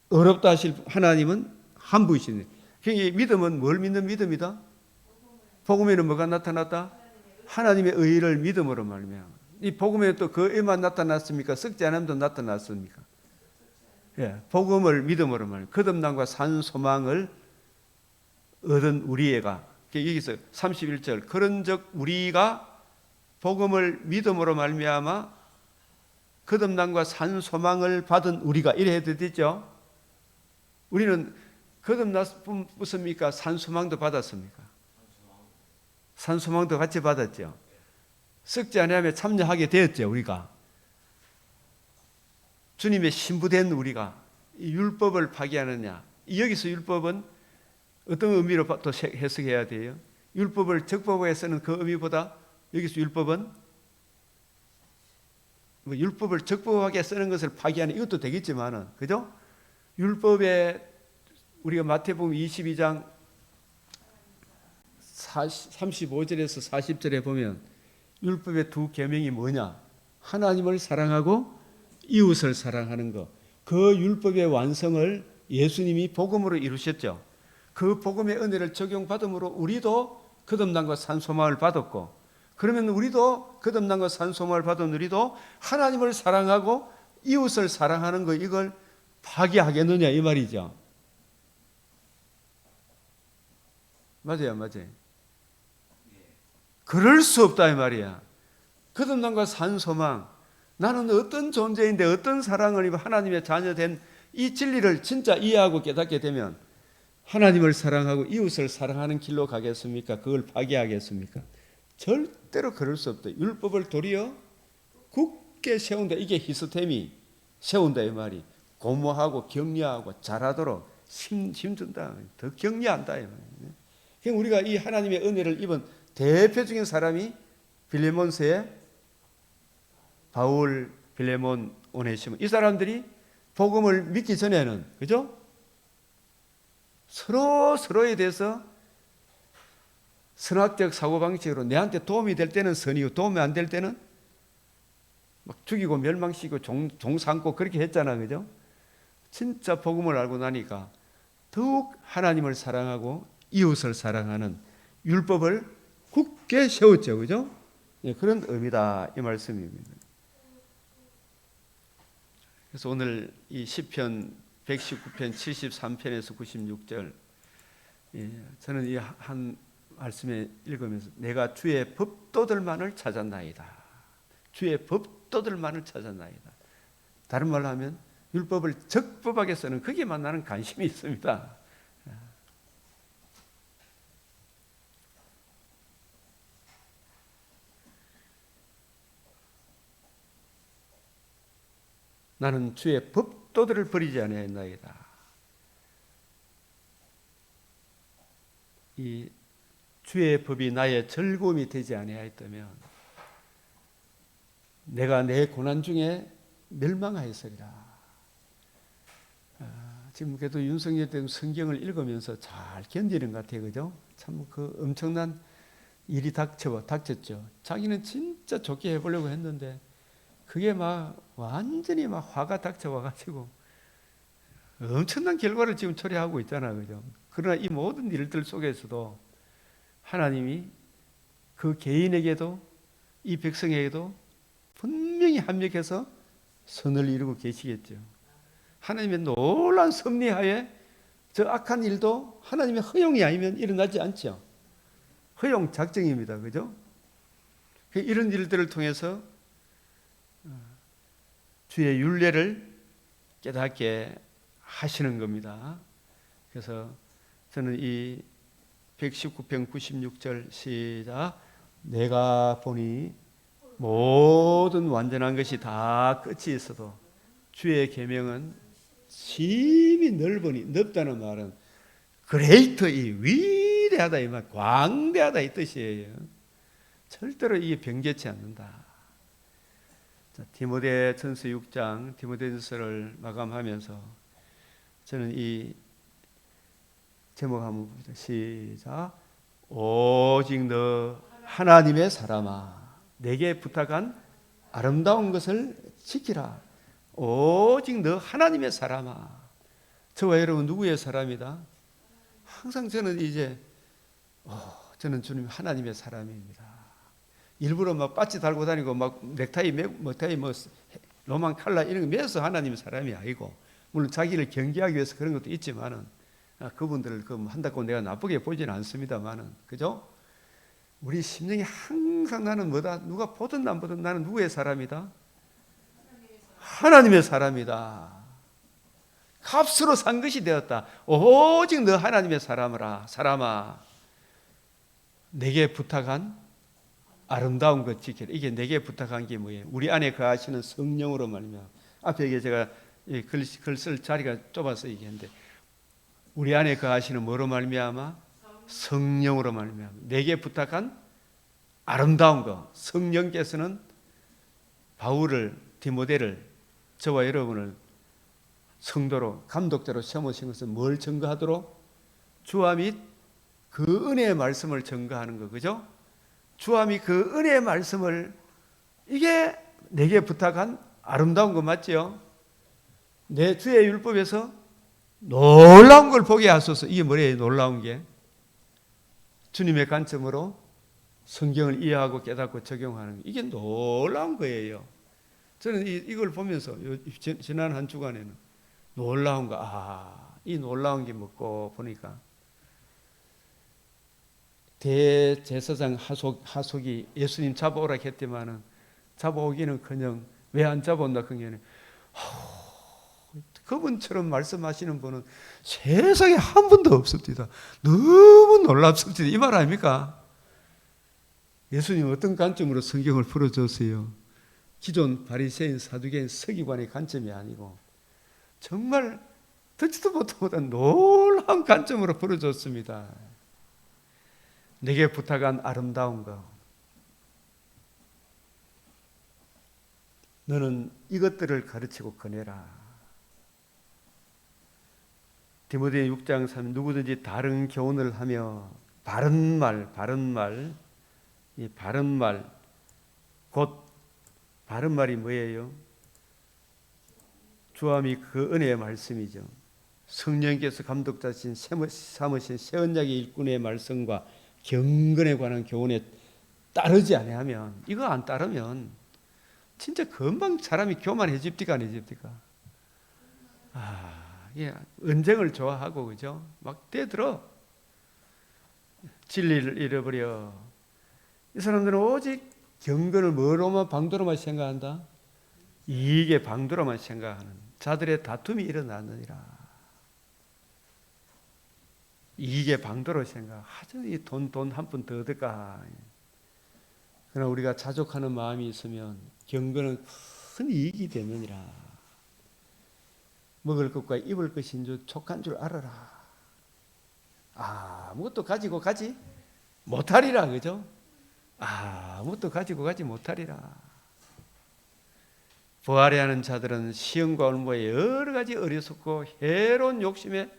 어렵다 하실 하나님은 한 분이시네. 그러니까 믿음은 뭘 믿는 믿음이다? 복음에는 뭐가 나타났다? 하나님의 의를 믿음으로 말미암아. 이 복음에 또 그 의만 나타났습니까? 썩지 않음도 나타났습니까? 예, 복음을 믿음으로 말미암아 거듭남과 산 소망을 얻은 우리애가 여기서 31절 그런즉 우리가 복음을 믿음으로 말미암아 거듭남과 산 소망을 받은 우리가 이래 해도 되죠? 우리는 거듭났습니까? 산 소망도 받았습니까? 산 소망도 같이 받았죠. 썩지 아니하며 참여하게 되었죠. 우리가 주님의 신부된 우리가 이 율법을 파기하느냐. 여기서 율법은 어떤 의미로 또 해석해야 돼요? 율법을 적법하게 쓰는 그 의미보다 여기서 율법은 율법을 적법하게 쓰는 것을 파기하는 이것도 되겠지만은 그죠? 율법에 우리가 마태복음 22장 35절에서 40절에 보면 율법의 두 계명이 뭐냐? 하나님을 사랑하고 이웃을 사랑하는 것. 그 율법의 완성을 예수님이 복음으로 이루셨죠. 그 복음의 은혜를 적용받음으로 우리도 거듭남과 산소망을 받았고 그러면 우리도 거듭남과 산소망을 받은 우리도 하나님을 사랑하고 이웃을 사랑하는 것 이걸 파기하겠느냐 이 말이죠. 맞아요. 그럴 수 없다 이 말이야. 거듭남과 산소망 나는 어떤 존재인데 어떤 사랑을 입어 하나님의 자녀된 이 진리를 진짜 이해하고 깨닫게 되면 하나님을 사랑하고 이웃을 사랑하는 길로 가겠습니까? 그걸 파기하겠습니까? 절대로 그럴 수 없다. 율법을 도리어 굳게 세운다. 이게 히스템이 세운다 이 말이. 고무하고 격려하고 잘하도록 힘준다. 더 격려한다 이 말이에요. 그러니까 우리가 이 하나님의 은혜를 입은 대표적인 사람이 빌레몬서의 바울, 빌레몬, 오네시모 이 사람들이 복음을 믿기 전에는 그죠? 서로에 대해서 선악적 사고방식으로 내한테 도움이 될 때는 선이고 도움이 안 될 때는 막 죽이고 멸망시키고 종 삼고 그렇게 했잖아. 그죠? 진짜 복음을 알고 나니까 더욱 하나님을 사랑하고 이웃을 사랑하는 율법을 굳게 세웠죠. 그죠? 예, 그런 의미다 이 말씀입니다. 그래서 오늘 이 시편 119편 73편에서 96절 저는 이 한 말씀에 읽으면서 내가 주의 법도들만을 찾았나이다. 주의 법도들만을 찾았나이다. 다른 말로 하면 율법을 적법하게 쓰는 거기에만 나는 관심이 있습니다. 나는 주의 법도들을 버리지 아니하였나이다. 이 주의 법이 나의 즐거움이 되지 아니하였다면 내가 내 고난 중에 멸망하였으리라. 지금 그래도 윤석열 대통령 성경을 읽으면서 잘 견디는 것 같아요. 그죠? 참 그 엄청난 일이 닥쳤죠. 자기는 진짜 좋게 해보려고 했는데 그게 막 완전히 막 화가 닥쳐와가지고 엄청난 결과를 지금 초래하고 있잖아요. 그죠? 그러나 이 모든 일들 속에서도 하나님이 그 개인에게도 이 백성에게도 분명히 합력해서 선을 이루고 계시겠죠. 하나님의 놀라운 섭리하에 저 악한 일도 하나님의 허용이 아니면 일어나지 않죠. 허용 작정입니다. 그죠? 이런 일들을 통해서 주의 율례를 깨닫게 하시는 겁니다. 그래서 저는 이 119편 96절 시작. 내가 보니 모든 완전한 것이 다 끝이 있어도 주의 계명은 심히 넓으니, 넓다는 말은 그레이터, 이 위대하다 이 말, 광대하다 이 뜻이에요. 절대로 이게 변개치 않는다. 자, 디모데전서 6장 디모데전서를 마감하면서 저는 이 제목 한번 보자. 시작. 오직 너 하나님의 사람아, 내게 부탁한 아름다운 것을 지키라. 오직 너 하나님의 사람아. 저와 여러분 누구의 사람이다? 항상 저는 이제 저는 주님 하나님의 사람입니다. 일부러 막 바지 달고 다니고 막 넥타이 뭐 로만 칼라 이런 거 매서 하나님의 사람이 아니고, 물론 자기를 경계하기 위해서 그런 것도 있지만은 그분들을 한다고 내가 나쁘게 보지는 않습니다만은, 그죠? 우리 심령이 항상 나는 뭐다? 누가 보든 안 보든 나는 누구의 사람이다? 하나님의 사람이다. 값으로 산 것이 되었다. 오직 너 하나님의 사람아, 내게 부탁한 아름다운 것 지키라. 이게 내게 부탁한 게 뭐예요? 우리 안에 거하시는 성령으로 말미암아. 앞에 이게 제가 글 쓸 자리가 좁아서 얘기했는데, 우리 안에 거하시는 뭐로 말미암아? 성령으로 말미암아. 내게 부탁한 아름다운 것. 성령께서는 바울을, 디모데를, 저와 여러분을 성도로, 감독자로 세우신 것은 뭘 증거하도록? 주와 및 그 은혜의 말씀을 증거하는 거, 그죠? 주와 및 그 은혜의 말씀을, 이게 내게 부탁한 아름다운 거 맞죠? 내 주의 율법에서 놀라운 걸 보게 하소서. 이게 뭐래요? 놀라운 게 주님의 관점으로 성경을 이해하고 깨닫고 적용하는 거. 이게 놀라운 거예요. 저는 이걸 보면서 지난 한 주간에는 놀라운 거, 이 놀라운 게 뭐고 보니까 대제사장 하속이 예수님 잡아오라 했지만은 잡아오기는커녕 왜 안 잡아온다 그게는 그분처럼 말씀하시는 분은 세상에 한 분도 없습니다. 너무 놀랍습니다. 이 말 아닙니까? 예수님 어떤 관점으로 성경을 풀어줬어요? 기존 바리새인 사두개인 서기관의 관점이 아니고 정말 듣지도 못한 놀라운 관점으로 풀어줬습니다. 내게 부탁한 아름다운 것, 너는 이것들을 가르치고 거내라. 디모데 6장 3 누구든지 다른 교훈을 하며 바른 말, 이 바른 말, 곧 바른 말이 뭐예요? 주와 및 그 은혜의 말씀이죠. 성령께서 감독자신 삼으신 새 언약의 일꾼의 말씀과 경건에 관한 교훈에 따르지 아니하면, 이거 안 따르면 진짜 금방 사람이 교만해집니까 안 해집니까? 예, 언쟁을 좋아하고, 그죠? 막 대들어. 진리를 잃어버려. 이 사람들은 오직 경건을 뭐로만, 방도로만 생각한다? 이익의 방도로만 생각하는 자들의 다툼이 일어나느니라. 이익의 방도로 생각. 이 돈 한 푼 더 얻을까? 그러나 우리가 자족하는 마음이 있으면 경건은 큰 이익이 되느니라. 먹을 것과 입을 것인 줄 촉한 줄 알아라. 아무것도 가지고 가지 못하리라. 그죠? 아무것도 가지고 가지 못하리라. 부활해하는 자들은 시험과 올무에 여러 가지 어리석고 해로운 욕심에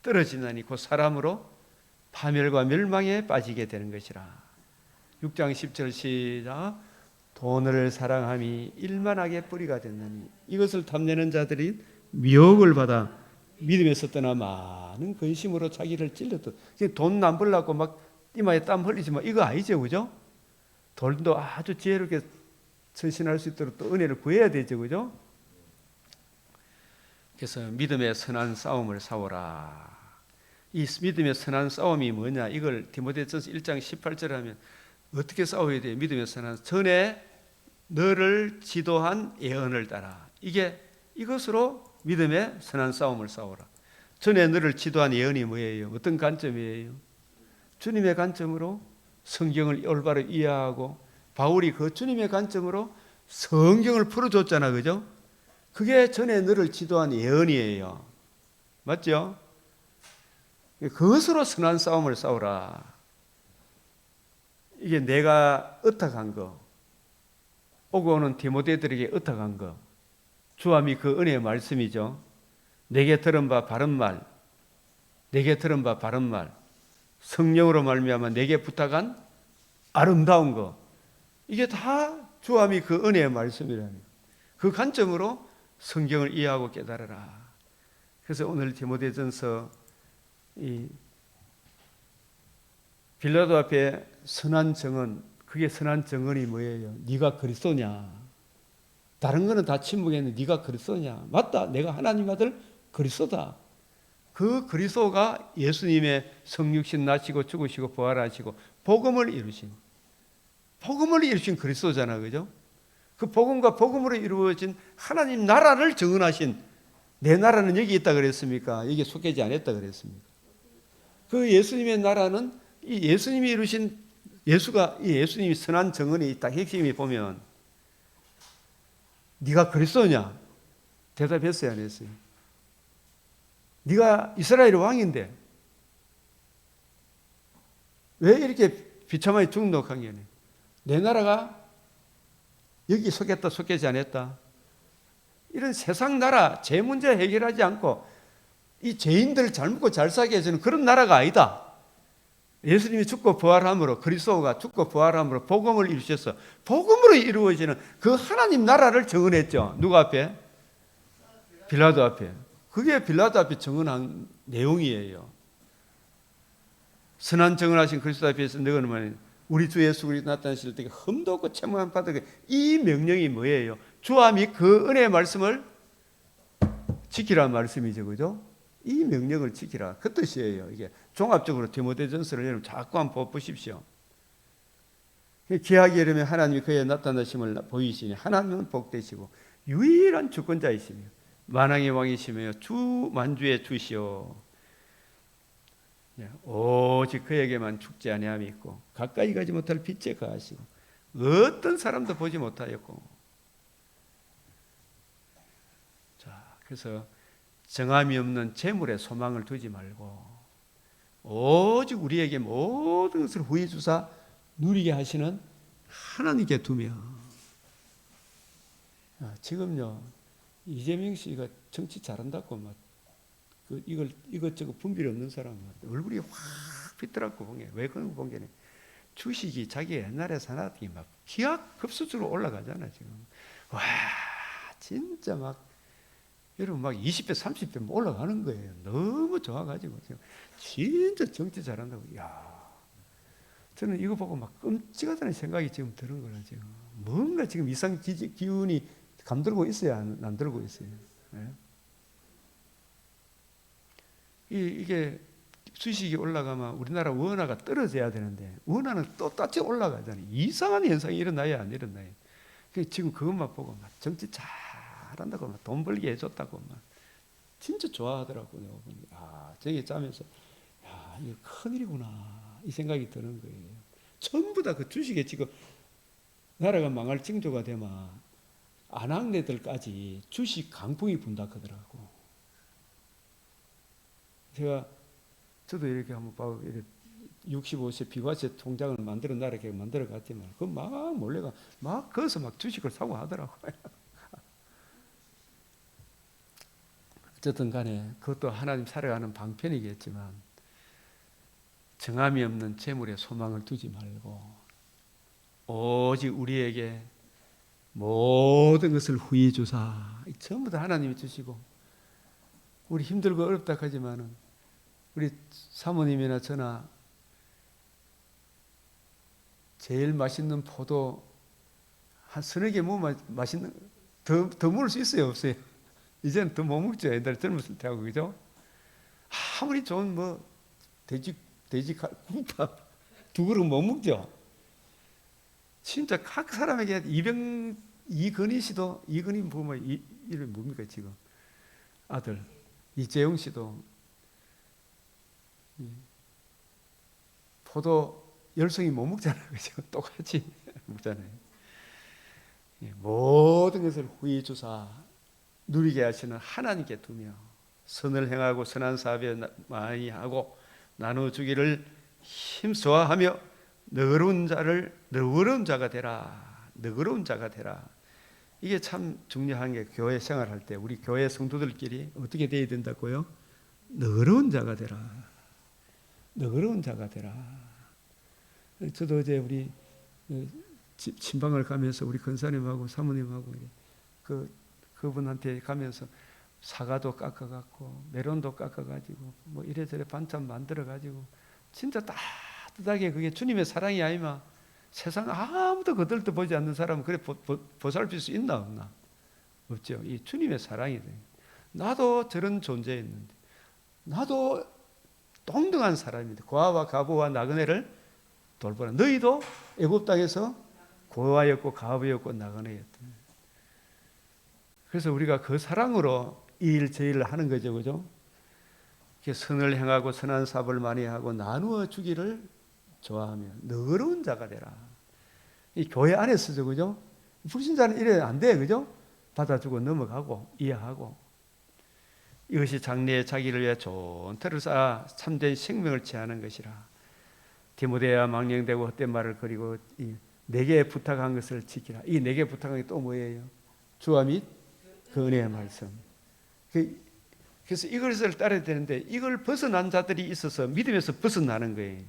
떨어지나니 곧 사람으로 파멸과 멸망에 빠지게 되는 것이라. 6장 10절 시작. 돈을 사랑함이 일만하게 뿌리가 됐나니 이것을 탐내는 자들이 미혹을 받아 믿음에서 떠나 많은 근심으로 자기를 찔렀다. 돈 안 벌려고 막 이마에 땀 흘리지만 이거 아니죠, 그죠? 돈도 아주 지혜롭게 헌신할 수 있도록 또 은혜를 구해야 되죠, 그죠? 그래서 믿음의 선한 싸움을 싸워라. 이 믿음의 선한 싸움이 뭐냐? 이걸 디모데전서 1장 18절 하면 어떻게 싸워야 돼요? 믿음의 선한 전에 너를 지도한 예언을 따라. 이것으로 믿음의 선한 싸움을 싸워라. 전에 너를 지도한 예언이 뭐예요? 어떤 관점이에요? 주님의 관점으로 성경을 올바로 이해하고 바울이 그 주님의 관점으로 성경을 풀어줬잖아, 그죠? 그게 전에 너를 지도한 예언이에요. 맞죠? 그것으로 선한 싸움을 싸우라. 이게 내가 의탁한 거, 오고 오는 디모데들에게 의탁한 거, 주함이 그 은혜의 말씀이죠. 내게 들은 바 바른 말, 내게 들은 바 바른 말, 성령으로 말미암아 내게 부탁한 아름다운 거, 이게 다 주함이 그 은혜의 말씀이라는 그 관점으로 성경을 이해하고 깨달아라. 그래서 오늘 디모데전서 이 빌라도 앞에 선한 정언, 그게 선한 정언이 뭐예요? 네가 그리스도냐? 다른 거는 다 침묵했는데 네가 그리스도냐? 맞다, 내가 하나님 아들 그리스도다. 그 그리스도가 예수님의 성육신 나시고 죽으시고 부활하시고 복음을 이루신 그리스도잖아, 그죠? 그 복음과 복음으로 이루어진 하나님 나라를 정언하신, 내 나라는 여기 있다 그랬습니까? 여기 속하지 않았다 그랬습니까? 그 예수님의 나라는 이 예수님이 이루신 예수님이 선한 정언이 딱 핵심이 보면 네가 그리스도냐? 대답했어요, 안 했어요? 네가 이스라엘 왕인데 왜 이렇게 비참하게 중독한 게네? 내 나라가 여기 속했다 속하지 않았다, 이런 세상 나라 제 문제 해결하지 않고 이 죄인들 잘 먹고 잘 살게 해주는 그런 나라가 아니다. 예수님이 죽고 부활함으로, 그리스도가 죽고 부활함으로 복음을 이루셔서 복음으로 이루어지는 그 하나님 나라를 정언했죠. 누가 앞에? 빌라도 앞에. 그게 빌라도 앞에 정언한 내용이에요. 선한 정언하신 그리스도 앞에서 너희는 우리 주 예수 그리스도 나타나실 때 흠도 없고 채무한 바닥에, 이 명령이 뭐예요? 주함이 그 은혜의 말씀을 지키라는 말씀이죠, 그죠? 이 명령을 지키라, 그 뜻이에요. 이게 종합적으로 디모데전서를 여러분 자꾸 한번 보십시오. 기하게 이르면 하나님이 그의 나타나심을 보이시니 하나님은 복되시고 유일한 주권자이시며 만왕의 왕이시며 주 만주의 주시오. 오직 그에게만 죽지 아니함이 있고 가까이 가지 못할 빛에 거하시고 어떤 사람도 보지 못하였고. 자, 그래서 정함이 없는 재물에 소망을 두지 말고 오직 우리에게 모든 것을 후히 주사 누리게 하시는 하나님께 두며. 지금요, 이재명 씨가 정치 잘한다고 막 이것저것 분별 없는 사람 얼굴이 확 비더라고 보게. 왜 그런 거 보게? 주식이 자기 옛날에 사놨더니 막 기하급수적으로 올라가잖아 지금. 와, 진짜 막 여러분 막 20배, 30배 올라가는 거예요. 너무 좋아가지고 지금 진짜 정치 잘한다고. 야, 저는 이거 보고 막 끔찍하다는 생각이 지금 드는 거예요. 지금 뭔가 지금 이상 기운이 감돌고 있어야 안 들고 있어요. 네? 이게 주식이 올라가면 우리나라 원화가 떨어져야 되는데 원화는 또 따지 올라가잖아요. 이상한 현상이 일어나야 안 일어나요. 지금 그것만 보고 막 정치 잘한다고 막 돈 벌게 해줬다고 막 진짜 좋아하더라고요. 저기 짜면서 야, 이거 큰일이구나 이 생각이 드는 거예요. 전부 다 그 주식에 지금 나라가 망할 징조가 되면 안악내들까지 주식 강풍이 분다 하더라고. 저도 이렇게 한번 봐, 이렇게 65세 비과세 통장을 만들어 놔 이렇게 만들어 갔지만 그 막 몰래가 막 거기서 막 주식을 사고 하더라고요. 어쨌든 간에 그것도 하나님 살아가는 방편이겠지만 정함이 없는 재물에 소망을 두지 말고 오직 우리에게 모든 것을 후히 주사 전부 다 하나님이 주시고 우리 힘들고 어렵다 하지만은 우리 사모님이나 저나 제일 맛있는 포도 한 서너 개 뭐 맛있는 더 먹을 수 있어요 없어요? 이제는 더 못 먹죠. 옛날에 젊었을 때하고 그죠? 아무리 좋은 뭐 돼지 국밥 두 그릇 못 먹죠. 진짜 각 사람에게 이건희 씨도 이건희 부모 이름이 뭡니까 지금 아들 이재용 씨도 포도 10송이 못 먹잖아요. 그죠? 똑같이 먹잖아요. 모든 것을 후히 주사 누리게 하시는 하나님께 두며 선을 행하고 선한 사업에 많이 하고 나눠주기를 힘써하며 너그러운 자가 되라. 너그러운 자가 되라. 이게 참 중요한 게 교회 생활할 때 우리 교회 성도들끼리 어떻게 돼야 된다고요? 너그러운 자가 되라. 너그러운 자가 되라. 저도 어제 우리 친방을 가면서 우리 권사님하고 사모님하고 그분한테 가면서 사과도 깎아갖고 메론도 깎아가지고 뭐 이래저래 반찬 만들어가지고 진짜 따뜻하게 그게 주님의 사랑이 아니면 세상 아무도 거들떠 보지 않는 사람은 그래 보살필 수 있나 없나? 없죠. 이 주님의 사랑이 돼. 나도 저런 존재였는데 나도 동등한 사람인데 고아와 가부와 나그네를 돌보라. 너희도 애굽 땅에서 고아였고 가부였고 나그네였다. 그래서 우리가 그 사랑으로 이 일 저 일을 하는 거죠, 그죠? 선을 행하고 선한 사업을 많이 하고 나누어 주기를 좋아하며 너그러운 자가 되라. 이 교회 안에서죠, 그죠? 불신자는 이래 안 돼, 그죠? 받아주고 넘어가고 이해하고 이것이 장래에 자기를 위해 좋은 터를 쌓아 참된 생명을 취하는 것이라. 디모데야 망령되고 헛된 말을 거리고 내게 부탁한 것을 지키라. 이 내게 부탁한 게 또 뭐예요? 주와 및 그 은혜의 말씀. 그래서 이것을 따라야 되는데 이걸 벗어난 자들이 있어서 믿음에서 벗어나는 거예요.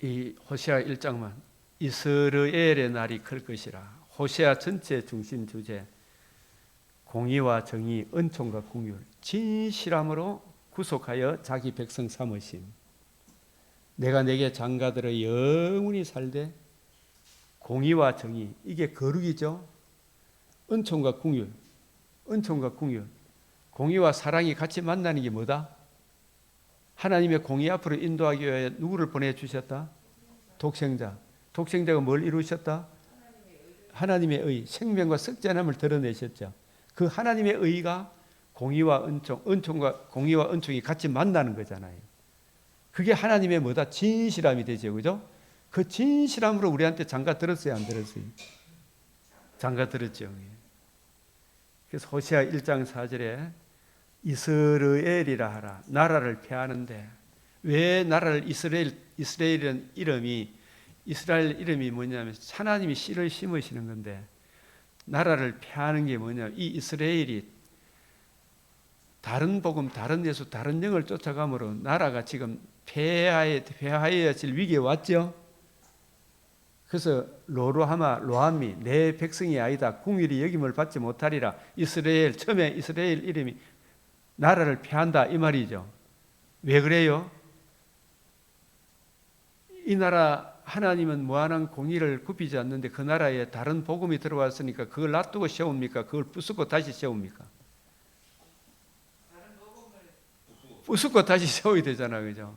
이 호세아 1장만 이스라엘의 날이 클 것이라. 호세아 전체 중심 주제 공의와 정의, 은총과 공율, 진실함으로 구속하여 자기 백성 삼으심. 내가 내게 장가들어 영원히 살되 공의와 정의, 이게 거룩이죠. 은총과 공율, 은총과 공율, 공의와 사랑이 같이 만나는 게 뭐다? 하나님의 공의 앞으로 인도하기 위해 누구를 보내주셨다? 독생자. 독생자가 뭘 이루셨다? 하나님의 의, 생명과 썩지 않음을 드러내셨죠. 그 하나님의 의가 공의와 은총, 은총과 공의와 은총이 같이 만나는 거잖아요. 그게 하나님의 뭐다? 진실함이 되죠. 그죠? 그 진실함으로 우리한테 장가 들었어요? 안 들었어요? 장가 들었죠. 그래서 호세아 1장 4절에 이스라엘이라 하라. 나라를 폐하는데 왜 나라를 이스라엘이라는 이름이 이스라엘 이름이 뭐냐면 하나님이 씨를 심으시는 건데 나라를 폐하는 게 뭐냐면 이 이스라엘이 다른 복음, 다른 예수, 다른 영을 쫓아감으로 나라가 지금 폐하여질 위기에 왔죠. 그래서 로함이 내 백성이 아니다. 궁일이 여김을 받지 못하리라. 이스라엘, 처음에 이스라엘 이름이 나라를 폐한다 이 말이죠. 왜 그래요? 이 나라 하나님은 무한한 공의를 굽히지 않는데 그 나라에 다른 복음이 들어왔으니까 그걸 놔두고 세웁니까? 그걸 부수고 다시 세웁니까? 부수고 다시 세워야 되잖아요. 그죠?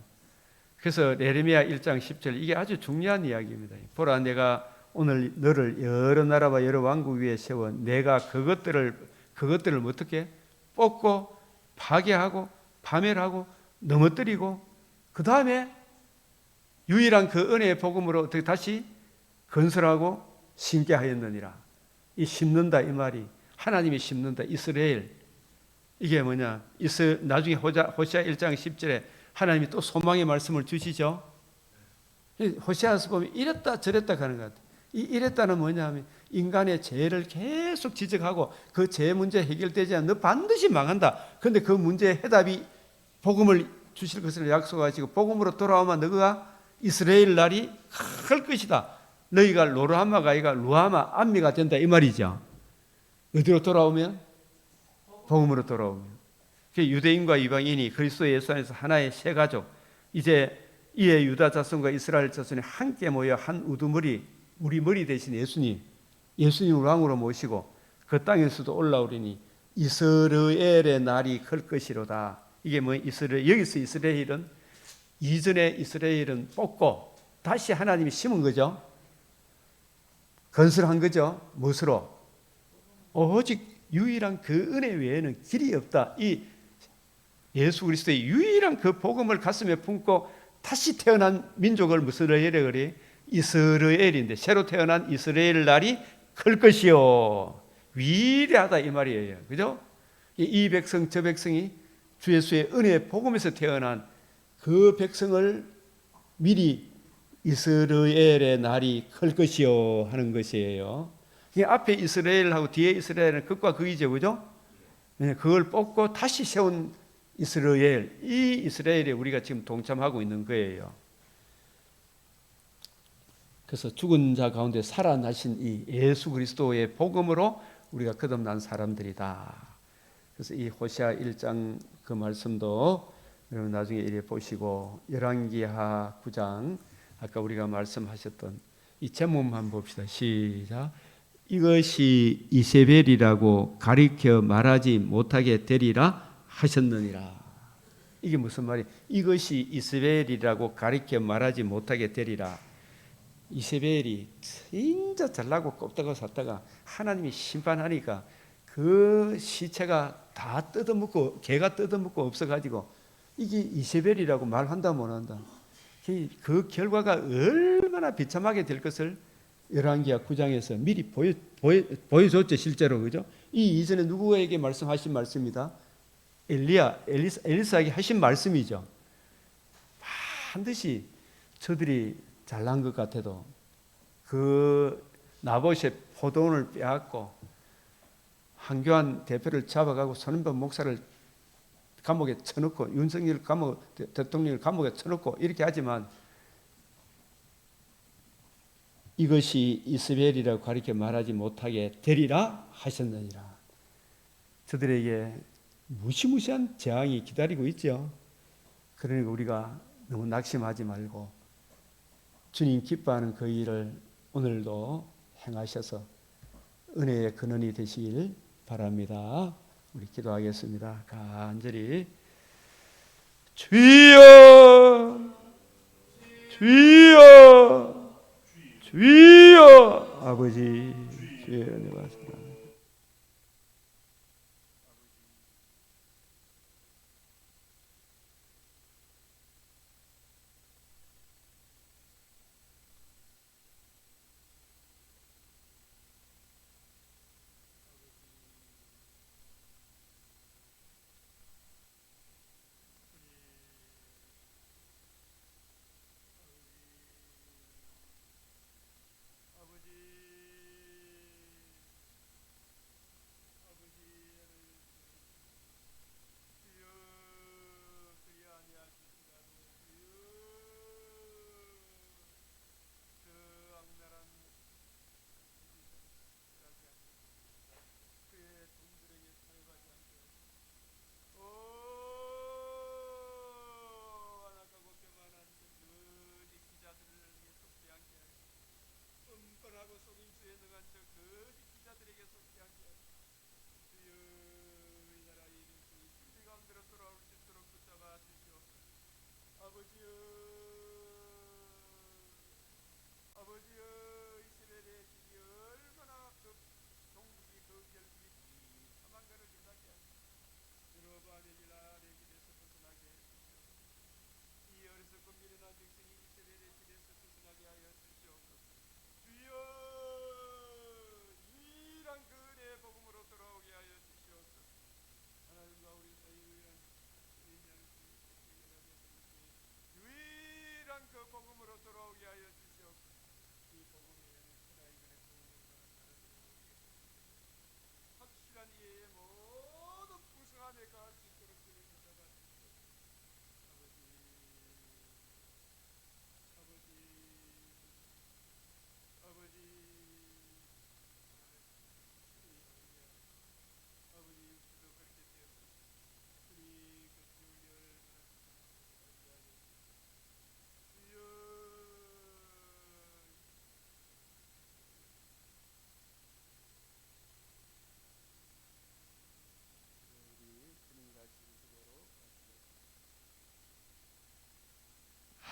그래서 예레미야 1장 10절 이게 아주 중요한 이야기입니다. 보라 내가 오늘 너를 여러 나라와 여러 왕국 위에 세워 내가 그것들을 어떻게 뽑고 파괴하고 파멸하고 넘어뜨리고 그 다음에 유일한 그 은혜의 복음으로 어떻게 다시 건설하고 심게 하였느니라. 이 심는다 이 말이 하나님이 심는다. 이스라엘 이게 뭐냐? 나중에 호시아 1장 10절에 하나님이 또 소망의 말씀을 주시죠. 호시아서 보면 이랬다 저랬다 가는 것 같아요. 이랬다는 뭐냐 하면 인간의 죄를 계속 지적하고 그 죄 문제 해결되지 않으면 너 반드시 망한다. 그런데 그 문제의 해답이 복음을 주실 것을 약속하시고 복음으로 돌아오면 너가 이스라엘 날이 클 것이다. 너희가 로르하마가 아니라 루하마 암미가 된다 이 말이죠. 어디로 돌아오면? 복음으로 돌아오면. 유대인과 이방인이 그리스도 예수 안에서 하나의 새 가족, 이제 이에 유다 자손과 이스라엘 자손이 함께 모여 한 우두머리, 우리 머리 대신 예수님을 왕으로 모시고 그 땅에서도 올라오리니 이스라엘의 날이 클 것이로다. 이게 뭐 여기서 이스라엘은 이전에 이스라엘은 뽑고 다시 하나님이 심은 거죠. 건설한 거죠. 무엇으로? 오직 유일한 그 은혜 외에는 길이 없다. 이 예수 그리스도의 유일한 그 복음을 가슴에 품고 다시 태어난 민족을 무슨 이래 그래? 이스라엘인데 새로 태어난 이스라엘 날이 클 것이요. 위대하다 이 말이에요. 그죠? 이 백성 저 백성이 주 예수의 은혜의 복음에서 태어난 그 백성을 미리 이스라엘의 날이 클 것이요 하는 것이에요. 앞에 이스라엘하고 뒤에 이스라엘은 극과 극이죠. 그죠? 그걸 뽑고 다시 세운 이스라엘, 이 이스라엘에 우리가 지금 동참하고 있는 거예요. 그래서 죽은 자 가운데 살아나신 이 예수 그리스도의 복음으로 우리가 거듭난 사람들이다. 그래서 이 호시아 1장 그 말씀도 여러분 나중에 이래 보시고 열왕기하 9장 아까 우리가 말씀하셨던 이 제목만 봅시다. 시작. 이것이 이세벨이라고 가리켜 말하지 못하게 되리라 하셨느니라. 이게 무슨 말이에요? 이것이 이세벨이라고 가리켜 말하지 못하게 되리라. 이세벨이 진짜 잘나고 꼽다가 샀다가 하나님이 심판하니까 그 시체가 다 뜯어먹고 개가 뜯어먹고 없어가지고 이게 이세벨이라고 말한다 못한다. 그 결과가 얼마나 비참하게 될 것을 열왕기하 9장에서 미리 보여줬죠. 실제로. 그죠? 이 이전에 누구에게 말씀하신 말씀이다? 엘리사에게 하신 말씀이죠. 반드시 저들이 잘난 것 같아도 그 나봇의 포도원을 빼앗고 한교안 대표를 잡아가고 손은범 목사를 감옥에 쳐넣고 윤석열 대통령을 감옥에 쳐넣고 이렇게 하지만 이것이 이스라엘이라고 가리켜 말하지 못하게 되리라 하셨느니라. 저들에게 무시무시한 재앙이 기다리고 있죠. 그러니까 우리가 너무 낙심하지 말고 주님 기뻐하는 그 일을 오늘도 행하셔서 은혜의 근원이 되시길 바랍니다. 우리 기도하겠습니다. 간절히 주여 주여 주여 아버지 주여 은혜 받습니다.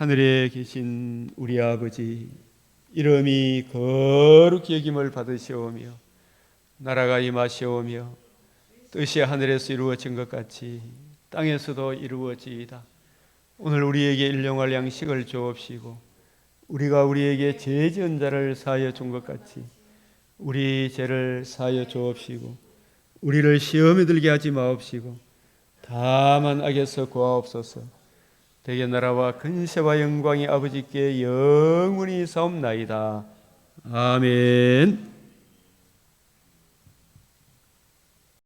하늘에 계신 우리 아버지, 이름이 거룩히 여김을 받으시오며 나라가 임하시오며 뜻이 하늘에서 이루어진 것 같이 땅에서도 이루어지이다. 오늘 우리에게 일용할 양식을 주옵시고 우리가 우리에게 죄 지은 자를 사하여 준 것 같이 우리 죄를 사하여 주옵시고 우리를 시험에 들게 하지 마옵시고 다만 악에서 구하옵소서. 대개 나라와 근세와 영광이 아버지께 영원히 사옵나이다. 아멘.